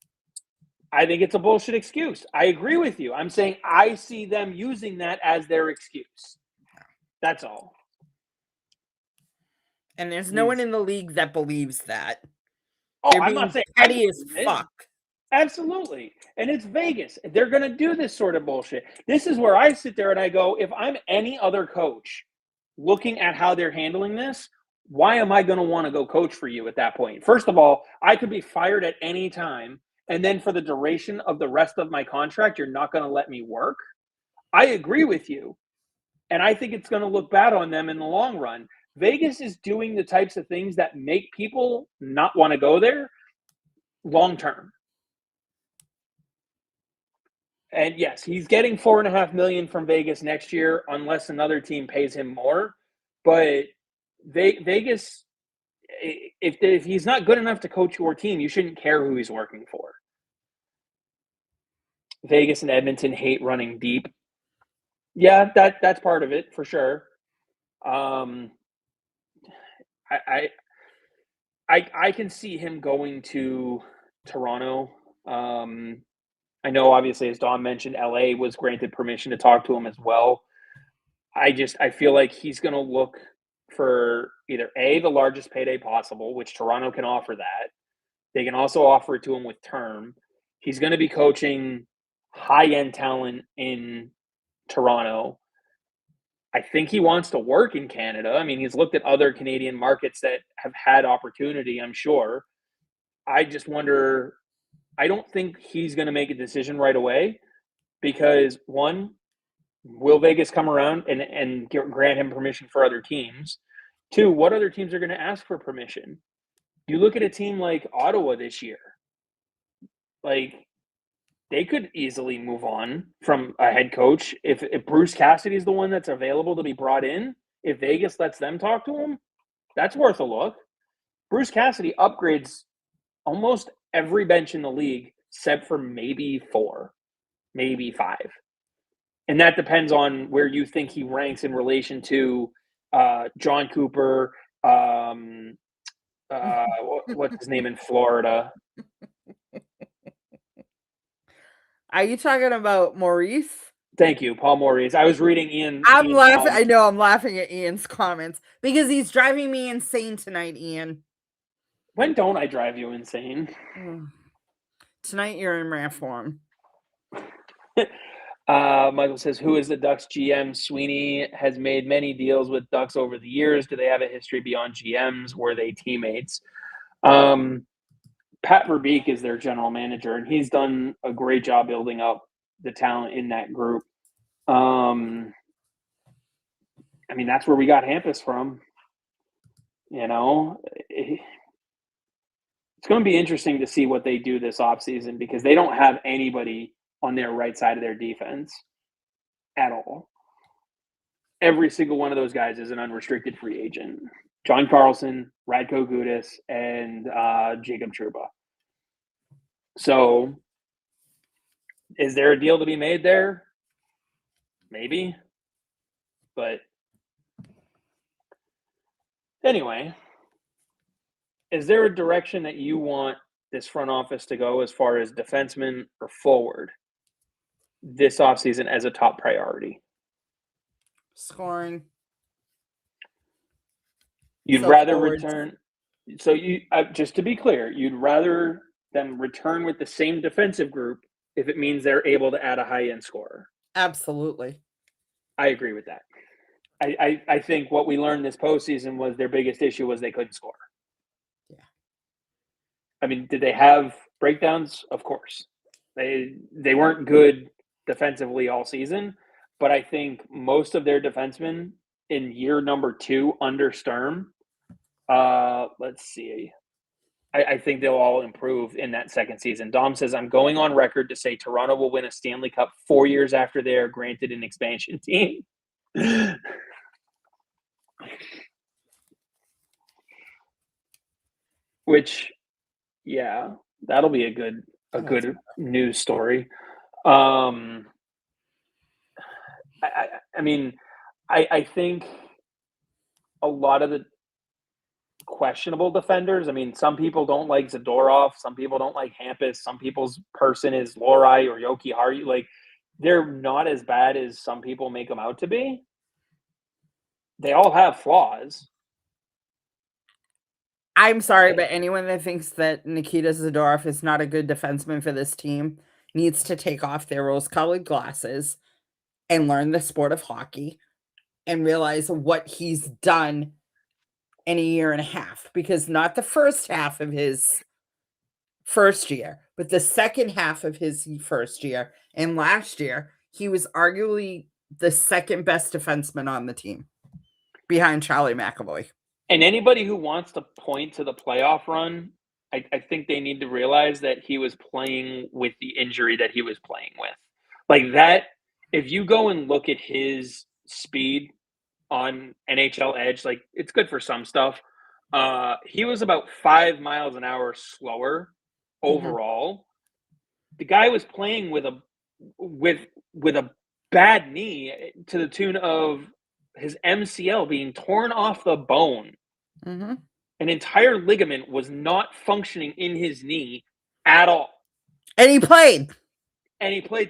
I think it's a bullshit excuse. I agree with you. I'm saying I see them using that as their excuse. That's all. And there's no one in the league that believes that. Oh, I'm not saying petty as fuck. Absolutely. And it's Vegas. They're going to do this sort of bullshit. This is where I sit there and I go, if I'm any other coach looking at how they're handling this, why am I going to want to go coach for you at that point? First of all, I could be fired at any time. And then for the duration of the rest of my contract, you're not going to let me work. I agree with you. And I think it's going to look bad on them in the long run. Vegas is doing the types of things that make people not want to go there long term. And yes, he's getting $4.5 million from Vegas next year, unless another team pays him more. But Vegas, if he's not good enough to coach your team, you shouldn't care who he's working for. Vegas and Edmonton hate running deep. Yeah, that's part of it for sure. I can see him going to Toronto. I know, obviously, as Dom mentioned, LA was granted permission to talk to him as well. I feel like he's going to look for either A, the largest payday possible, which Toronto can offer that. They can also offer it to him with term. He's going to be coaching high-end talent in Toronto. I think he wants to work in Canada. I mean, he's looked at other Canadian markets that have had opportunity, I'm sure. I just wonder, I don't think he's going to make a decision right away because, one, will Vegas come around and grant him permission for other teams? Two, what other teams are going to ask for permission? You look at a team like Ottawa this year, like they could easily move on from a head coach if Bruce Cassidy is the one that's available to be brought in. If Vegas lets them talk to him, that's worth a look. Bruce Cassidy upgrades almost every bench in the league except for maybe 4, maybe 5. And that depends on where you think he ranks in relation to John Cooper, what's his name in Florida? Are you talking about Maurice? Thank you, Paul Maurice. I was reading Ian's laughing. comments. I know I'm laughing at Ian's comments because he's driving me insane tonight, Ian. When don't I drive you insane? Tonight you're in rare form. Michael says, who is the Ducks GM? Sweeney has made many deals with Ducks over the years. Do they have a history beyond GMs? Were they teammates? Pat Verbeek is their general manager, and he's done a great job building up the talent in that group. I mean, that's where we got Hampus from. You know, it's going to be interesting to see what they do this offseason because they don't have anybody on their right side of their defense at all. Every single one of those guys is an unrestricted free agent. John Carlson, Radko Gudas, and Jacob Trouba. So is there a deal to be made there? Maybe. But anyway, is there a direction that you want this front office to go as far as defenseman or forward this offseason as a top priority? Scoring. You'd rather return. So you just to be clear, you'd rather them return with the same defensive group if it means they're able to add a high-end scorer. Absolutely. I agree with that. I think what we learned this postseason was their biggest issue was they couldn't score. Yeah. I mean, did they have breakdowns? Of course. They weren't good defensively all season, but I think most of their defensemen in year number 2 under Sturm, let's see. I think they'll all improve in that second season. Dom says, I'm going on record to say Toronto will win a Stanley Cup 4 years after they are granted an expansion team. Which, yeah, that'll be a good news story. I mean, I think a lot of the questionable defenders, I mean, some people don't like Zadorov, some people don't like Hampus, some people's person is Lorai or Yoki Haru. Like, they're not as bad as some people make them out to be. They all have flaws. I'm sorry, but anyone that thinks that Nikita Zadorov is not a good defenseman for this team needs to take off their rose-colored glasses and learn the sport of hockey and realize what he's done in a year and a half. Because not the first half of his first year, but the second half of his first year. And last year, he was arguably the second best defenseman on the team behind Charlie McAvoy. And anybody who wants to point to the playoff run, I think they need to realize that he was playing with the injury that he was playing with. Like that, if you go and look at his speed on NHL Edge, like it's good for some stuff. He was about 5 miles an hour slower overall. Mm-hmm. The guy was playing with a bad knee to the tune of his MCL being torn off the bone. Mm-hmm. An entire ligament was not functioning in his knee at all. And he played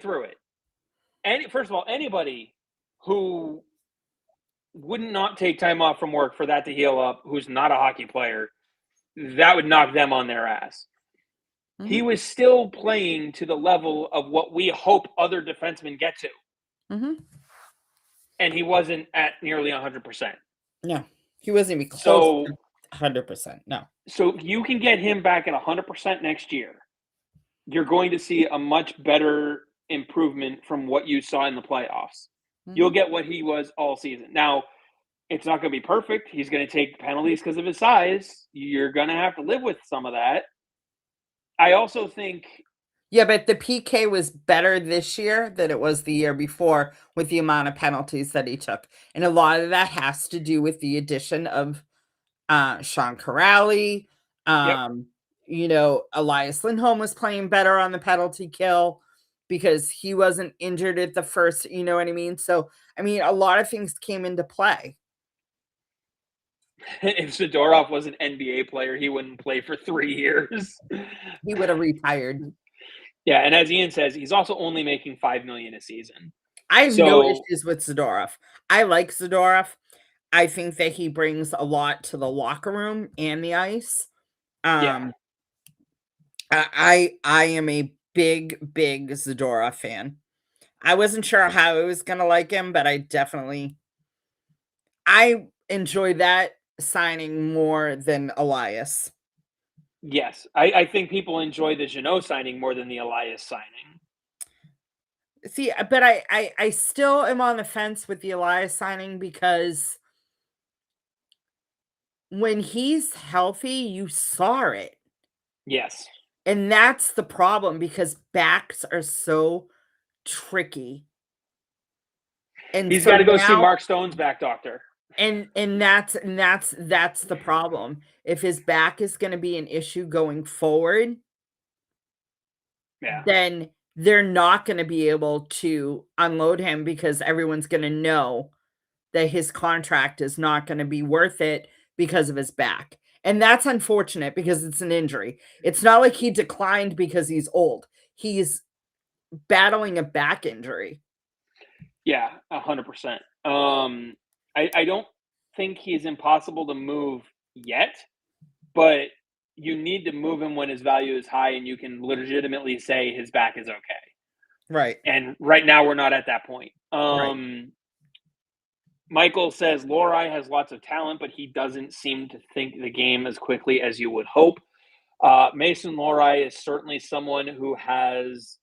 through it. First of all, anybody who would not take time off from work for that to heal up, who's not a hockey player, that would knock them on their ass. he was still playing to the level of what we hope other defensemen get to. And he wasn't at nearly 100%. No, he wasn't even close So, to 100%. No. so if you can get him back at 100% next year, you're going to see a much better improvement from what you saw in the playoffs. You'll get what he was all season. Now, it's not going to be perfect. He's going to take penalties because of his size. You're going to have to live with some of that. I also think Yeah, but the PK was better this year than it was the year before with the amount of penalties that he took. And a lot of that has to do with the addition of Sean Corrali. Elias Lindholm was playing better on the penalty kill because he wasn't injured at the first, you know what I mean? So, I mean, a lot of things came into play. if Zadorov was an NBA player, he wouldn't play for 3 years. He would have retired. Yeah, and as Ian says, he's also only making $5 million a season. I have no issues with Zadorov. I like Zadorov. I think that he brings a lot to the locker room and the ice. I am a big Zadorov fan. I wasn't sure how I was gonna like him, but I enjoy that signing more than Elias. Yes, I think people enjoy the Jeannot signing more than the Elias signing. See, but I still am on the fence with the Elias signing because when he's healthy, you saw it. Yes. And that's the problem because backs are so tricky. And he's so got to go see now, Mark Stone's back doctor. and that's the problem. If his back is going to be an issue going forward, then they're not going to be able to unload him because everyone's going to know that his contract is not going to be worth it because of his back. And that's unfortunate because it's an injury. It's not like he declined because he's old. He's battling a back injury. Yeah, 100%. I don't think he's impossible to move yet, but you need to move him when his value is high and you can legitimately say his back is okay. Right. And right now we're not at that point. Right. Michael says Lohrei has lots of talent, but he doesn't seem to think the game as quickly as you would hope. Mason Lohrei is certainly someone who has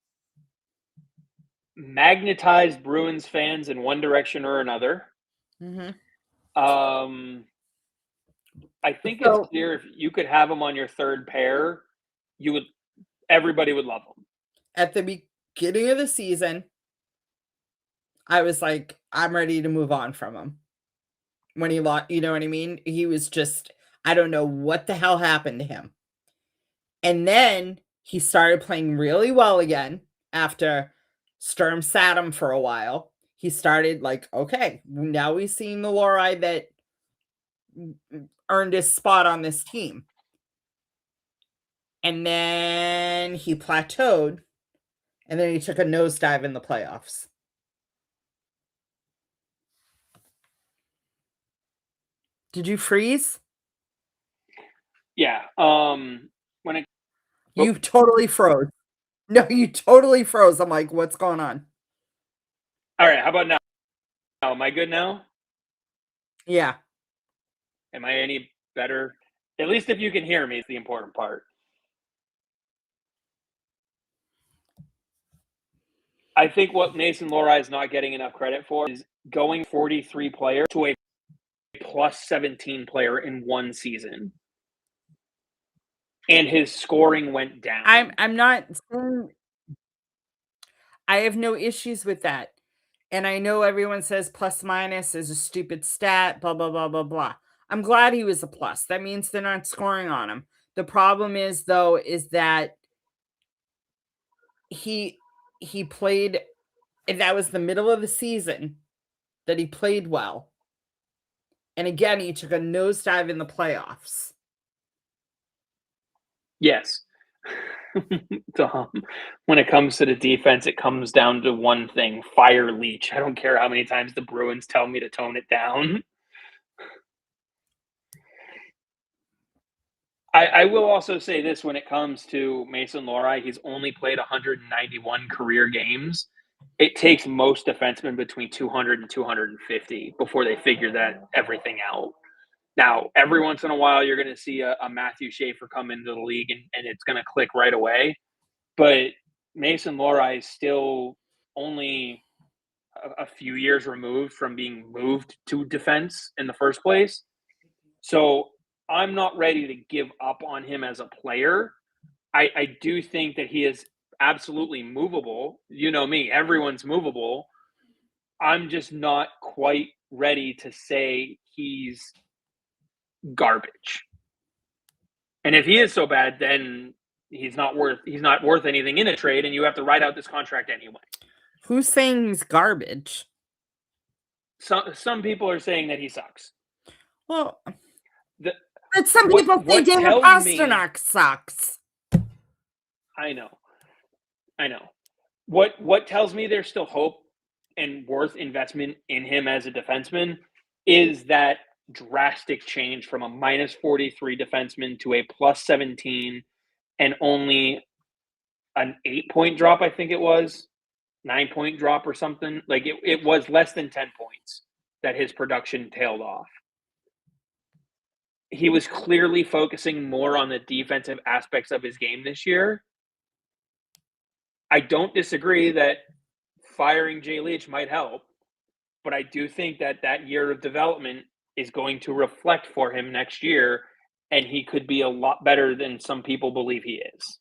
magnetized Bruins fans in one direction or another. I think it's clear if you could have him on your third pair, everybody would love him. At the beginning of the season, I was like, I'm ready to move on from him. When he lost, you know what I mean? He was just, I don't know what the hell happened to him. And then he started playing really well again after Sturm sat him for a while. He started like, okay, now we've seen the Lohrei that earned his spot on this team. And then he plateaued, and then he took a nosedive in the playoffs. Did you freeze? Yeah. You totally froze. No, you totally froze. I'm like, what's going on? All right. How about now? Am I good now? Yeah. Am I any better? At least if you can hear me, it's the important part. I think what Mason Lohrei is not getting enough credit for is going 43 player to a plus 17 player in one season. And his scoring went down. I'm not saying I have no issues with that. And I know everyone says plus minus is a stupid stat, blah, blah, blah, blah, blah. I'm glad he was a plus. That means they're not scoring on him. The problem is, though, is that he played, and that was the middle of the season that he played well. And again, he took a nosedive in the playoffs. Yes. Dom, when it comes to the defense, it comes down to one thing: fire Leach. I don't care how many times the Bruins tell me to tone it down. I will also say this when it comes to Mason Lohrei, he's only played 191 career games. It takes most defensemen between 200 and 250 before they figure that everything out. Now, every once in a while, you're going to see a Matthew Schaefer come into the league and it's going to click right away. But Mason Lohrei is still only a few years removed from being moved to defense in the first place. So I'm not ready to give up on him as a player. I do think that he is absolutely movable. You know me, everyone's movable. I'm just not quite ready to say he's garbage. And if he is so bad, then he's not worth anything in a trade, and you have to ride out this contract anyway. Who's saying he's garbage? Some people are saying that he sucks. Well, but some people think David Pastrnak sucks. I know. What tells me there's still hope and worth investment in him as a defenseman is that drastic change from a minus 43 defenseman to a plus 17 and only an 8-point drop, I think it was, 9-point drop or something. Like it was less than 10 points that his production tailed off. He was clearly focusing more on the defensive aspects of his game this year. I don't disagree that firing Jay Leach might help, but I do think that year of development is going to reflect for him next year, and he could be a lot better than some people believe he is.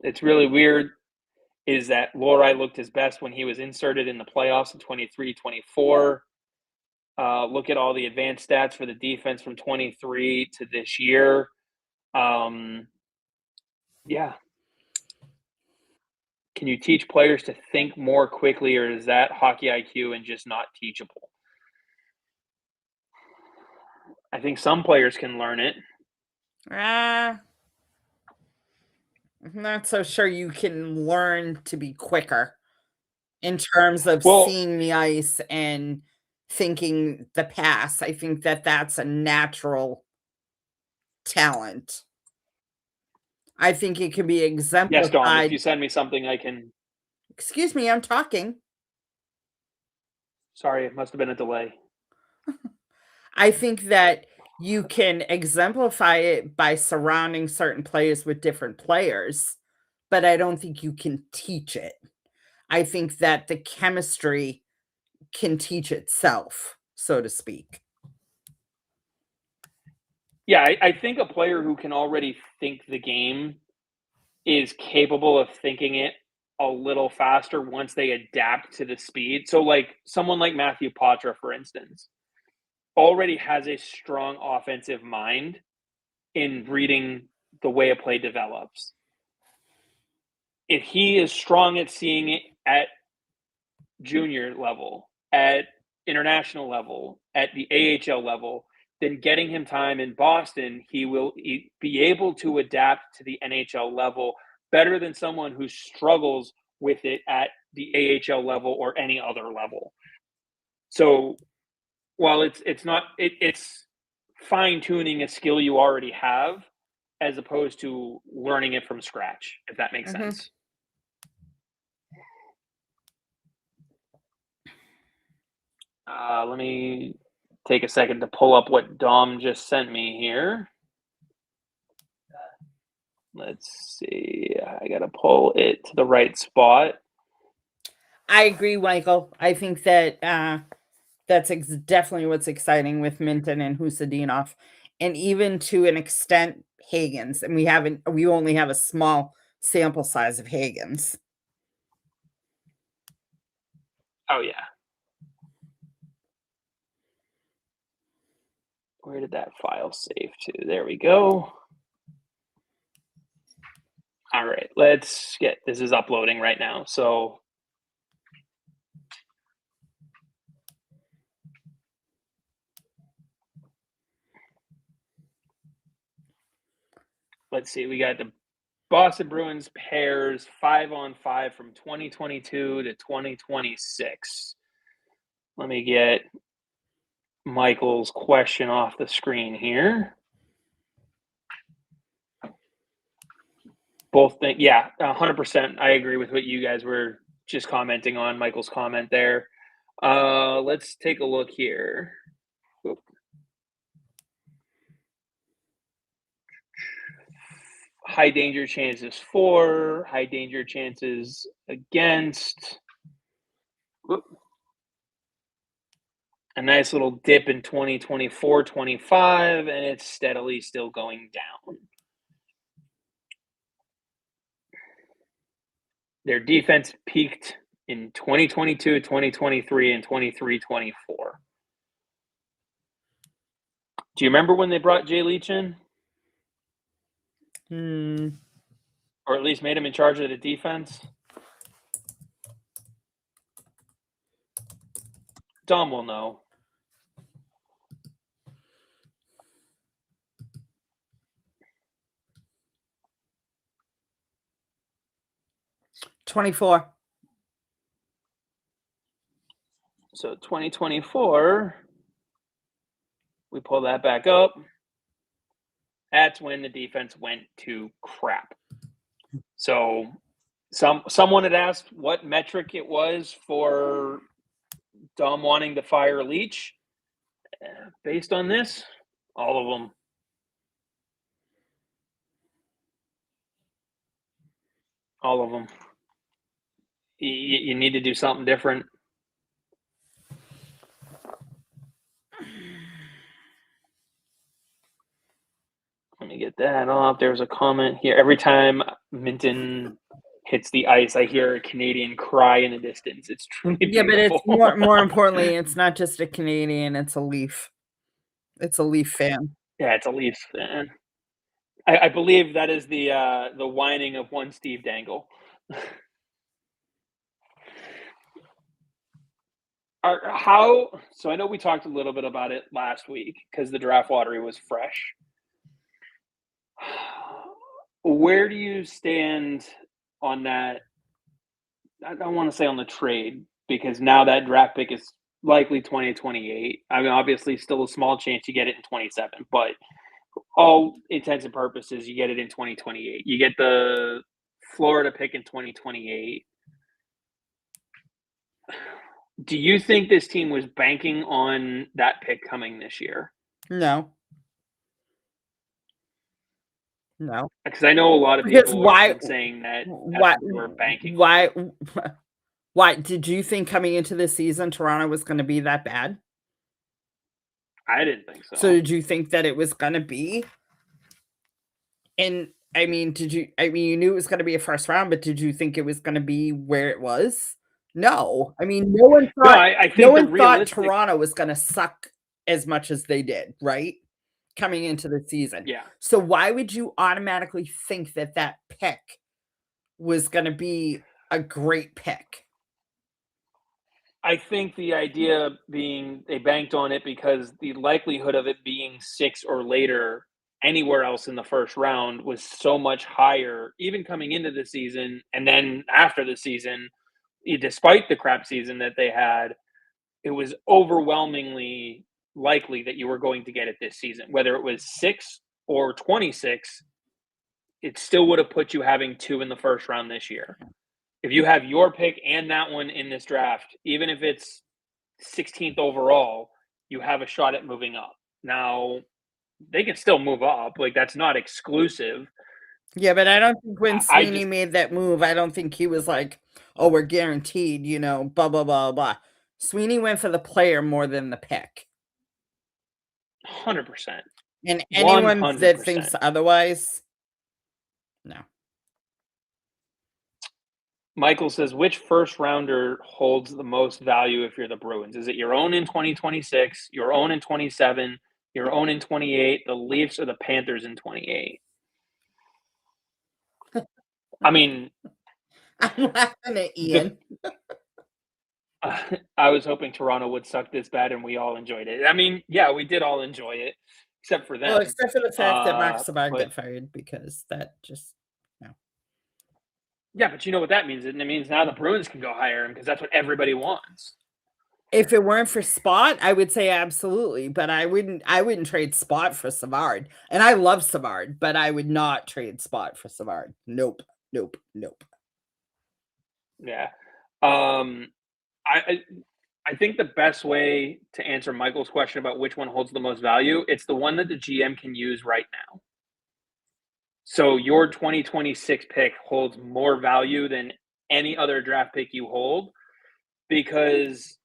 It's really weird is that Lohrei looked his best when he was inserted in the playoffs in 23-24. Look at all the advanced stats for the defense from 23 to this year. Yeah. Can you teach players to think more quickly, or is that hockey IQ and just not teachable? I think some players can learn it. I'm not so sure you can learn to be quicker in terms of seeing the ice and thinking the pass. I think that that's a natural talent. I think it can be exemplified. Yes, Dom, if you send me something, I can. Excuse me, I'm talking. Sorry, it must have been a delay. I think that you can exemplify it by surrounding certain players with different players, but I don't think you can teach it. I think that the chemistry can teach itself, so to speak. Yeah, I think a player who can already think the game is capable of thinking it a little faster once they adapt to the speed. So, like someone like Matthew Poitras, for instance, already has a strong offensive mind in reading the way a play develops. If he is strong at seeing it at junior level, at international level, at the AHL level, then getting him time in Boston, he will be able to adapt to the NHL level better than someone who struggles with it at the AHL level or any other level. So while it's fine-tuning a skill you already have as opposed to learning it from scratch, if that makes sense. Let me take a second to pull up what Dom just sent me here. Let's see. I got to pull it to the right spot. I agree, Michael. I think that that's definitely what's exciting with Minton and Husadinov, and even to an extent, Hagens. And we only have a small sample size of Hagens. Oh, yeah. Where did that file save to? There we go. All right, let's get, this is uploading right now. So let's see, we got the Boston Bruins pairs 5-on-5 from 2022 to 2026. Let me get Michael's question off the screen here. Both think, yeah, 100%. I agree with what you guys were just commenting on, Michael's comment there. Let's take a look here. Oop. High danger chances for, high danger chances against. Oop. A nice little dip in 2024-25, and it's steadily still going down. Their defense peaked in 2022, 2023, and 23-24. Do you remember when they brought Jay Leach in? Or at least made him in charge of the defense? Dom will know. '24. So 2024, we pull that back up. That's when the defense went to crap. So someone had asked what metric it was for Dom wanting to fire Leach. Based on this, all of them. All of them. You need to do something different. Let me get that off. There's a comment here. Every time Minton hits the ice, I hear a Canadian cry in the distance. It's truly beautiful. Yeah, but it's more importantly, it's not just a Canadian, it's a Leaf. It's a Leaf fan. Yeah, it's a Leafs fan. I believe that is the whining of one Steve Dangle. So I know we talked a little bit about it last week because the draft lottery was fresh. Where do you stand on that? I don't want to say on the trade because now that draft pick is likely 2028. I mean, obviously, still a small chance you get it in 27, but all intents and purposes, you get it in 2028. You get the Florida pick in 2028. Do you think this team was banking on that pick coming this year? No. Because I know a lot of people have been saying that they were banking. Why did you think coming into this season Toronto was going to be that bad? I didn't think so. So did you think that it was going to be? And I mean, you knew it was going to be a first round, but did you think it was going to be where it was? No. I mean, no one thought Toronto was going to suck as much as they did, right? Coming into the season. Yeah. So why would you automatically think that that pick was going to be a great pick? I think the idea being they banked on it because the likelihood of it being 6 or later anywhere else in the first round was so much higher, even coming into the season. And then after the season, despite the crap season that they had, it was overwhelmingly likely that you were going to get it this season. Whether it was 6 or 26, it still would have put you having 2 in the first round this year. If you have your pick and that one in this draft, even if it's 16th overall, you have a shot at moving up. Now, they can still move up. Like, that's not exclusive. Yeah, but I don't think when Sweeney made that move, I don't think he was like, oh, we're guaranteed, blah, blah, blah, blah. Sweeney went for the player more than the pick. 100%. And anyone 100%. That thinks otherwise, no. Michael says, which first rounder holds the most value if you're the Bruins? Is it your own in 2026, your own in 27, your own in 28, the Leafs, or the Panthers in 28? I mean, I'm laughing at Ian. I was hoping Toronto would suck this bad and we all enjoyed it. I mean, yeah, we did all enjoy it, except for them. Well, except for the fact that Mark Savard got fired because that just, no. Yeah, but you know what that means? It means now the Bruins can go hire him because that's what everybody wants. If it weren't for Spot, I would say absolutely, but I wouldn't trade Spot for Savard. And I love Savard, but I would not trade Spot for Savard. Nope. Nope. Nope. Yeah. I I think the best way to answer Michael's question about which one holds the most value, it's the one that the GM can use right now. So your 2026 pick holds more value than any other draft pick you hold because,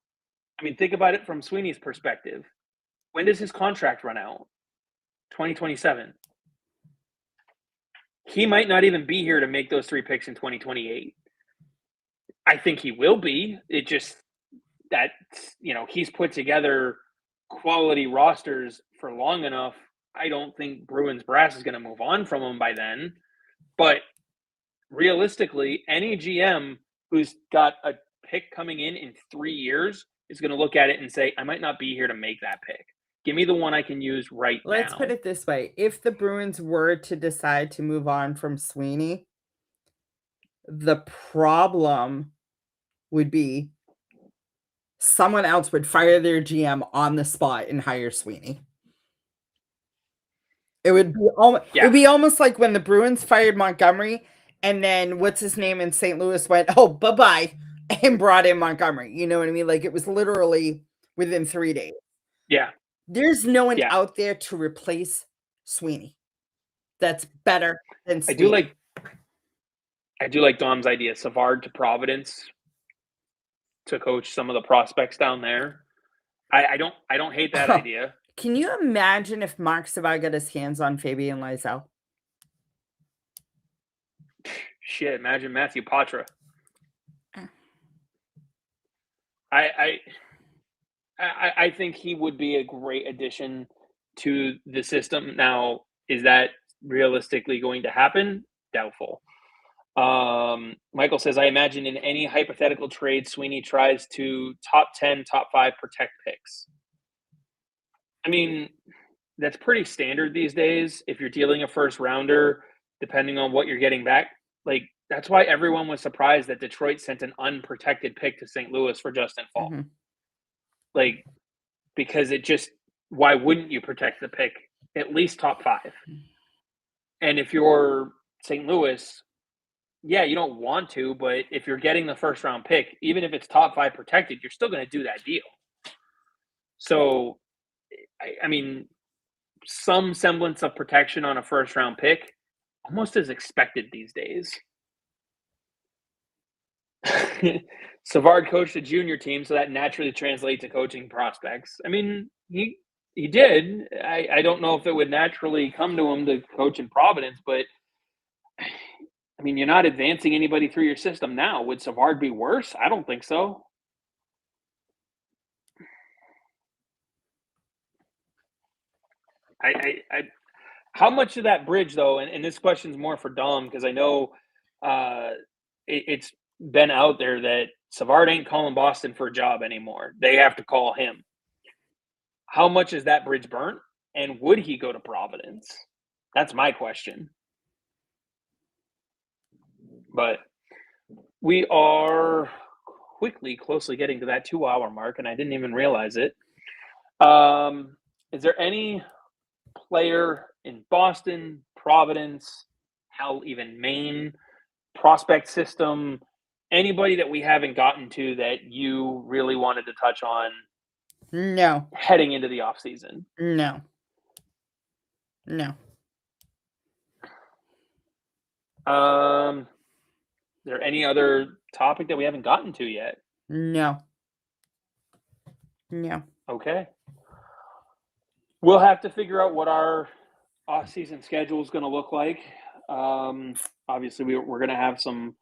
I mean, think about it from Sweeney's perspective. When does his contract run out? 2027. He might not even be here to make those 3 picks in 2028. I think he will be. It just that, he's put together quality rosters for long enough. I don't think Bruins brass is going to move on from him by then. But realistically, any GM who's got a pick coming in 3 years is going to look at it and say, I might not be here to make that pick. Give me the one I can use right now. Let's put it this way. If the Bruins were to decide to move on from Sweeney, the problem would be someone else would fire their GM on the spot and hire Sweeney. It would be almost like when the Bruins fired Montgomery and then what's his name in St. Louis went, oh, bye-bye, and brought in Montgomery. You know what I mean? Like it was literally within 3 days. Yeah. There's no one out there to replace Sweeney that's better than Sweeney. I do like Dom's idea, Savard to Providence to coach some of the prospects down there. I don't hate that idea. Can you imagine if Mark Savard got his hands on Fabian Lysell? Shit, imagine Matthew Patra. I think he would be a great addition to the system. Now, is that realistically going to happen? Doubtful. Michael says, I imagine in any hypothetical trade, Sweeney tries to top 10, top 5 protect picks. I mean, that's pretty standard these days. If you're dealing a first rounder, depending on what you're getting back, like that's why everyone was surprised that Detroit sent an unprotected pick to St. Louis for Justin Falk. Mm-hmm. Like, because why wouldn't you protect the pick? At least top 5. And if you're St. Louis, yeah, you don't want to, but if you're getting the first round pick, even if it's top 5 protected, you're still going to do that deal. So, I mean, some semblance of protection on a first round pick almost is expected these days. Savard coached a junior team, so that naturally translates to coaching prospects. I mean, he did. I don't know if it would naturally come to him to coach in Providence, but I mean, you're not advancing anybody through your system now. Would Savard be worse? I don't think so. How much of that bridge, though, and this question's more for Dom, because I know it's been out there that Savard ain't calling Boston for a job anymore. They have to call him. How much is that bridge burnt? And would he go to Providence? That's my question. But we are closely getting to that 2-hour mark, and I didn't even realize it. Is there any player in Boston, Providence, hell, even Maine, prospect system, anybody that we haven't gotten to that you really wanted to touch on? No. Heading into the offseason? No. Is there any other topic that we haven't gotten to yet? No. Okay. We'll have to figure out what our off-season schedule is going to look like. Obviously, we're going to have some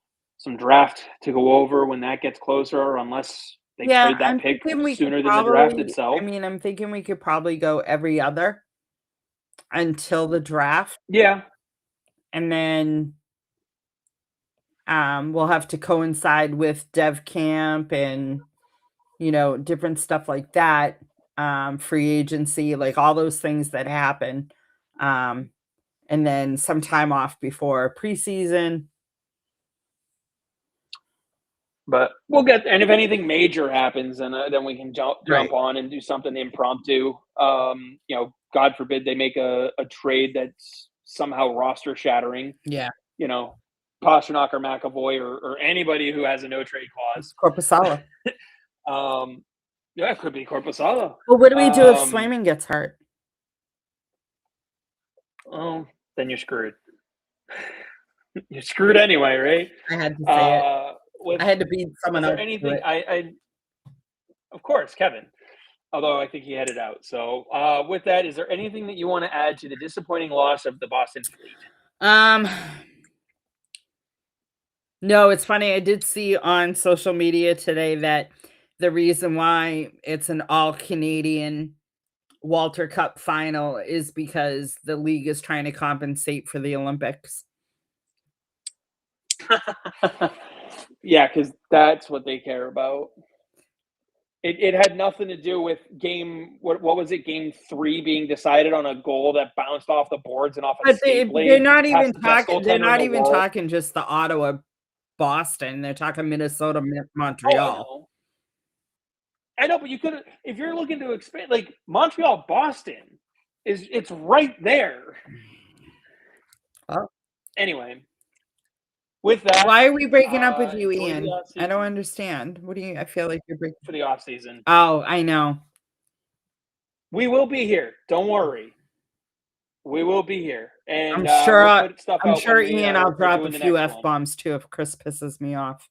draft to go over when that gets closer, unless they trade that pick sooner than the draft itself. I mean, I'm thinking we could probably go every other until the draft. Yeah. And then we'll have to coincide with dev camp and, different stuff like that. Free agency, like all those things that happen. And then some time off before preseason. But we'll get, and if anything major happens, then we can jump Right. on and do something impromptu. God forbid they make a trade that's somehow roster shattering. Yeah. Pasternak or McAvoy or anybody who has a no trade clause. Corpusala. Yeah, it could be Corpusala. Well, what do we do if Swayman gets hurt? Oh, then you're screwed. You're screwed anyway, right? I had to say it. I had to beat someone else. Anything? Of course, Kevin. Although I think he headed out. So, with that, is there anything that you want to add to the disappointing loss of the Boston Fleet? No, it's funny. I did see on social media today that the reason why it's an all-Canadian Walter Cup final is because the league is trying to compensate for the Olympics. Yeah, because that's what they care about. It had nothing to do with what was it? Game 3 being decided on a goal that bounced off the boards and off a skate blade. They're not even talking. They're not even talking just the Ottawa, Boston. They're talking Minnesota, Montreal. Oh, I know, but you could, if you're looking to expand, like Montreal, Boston it's right there. Oh. Anyway, with that, why are we breaking up with you, Ian? I don't understand. What do you? I feel like you're breaking for the off season. Oh, I know. We will be here. Don't worry. We will be here, and I'm sure. we'll put stuff I'm out sure, Ian. I'll drop a few F-bombs too if Chris pisses me off.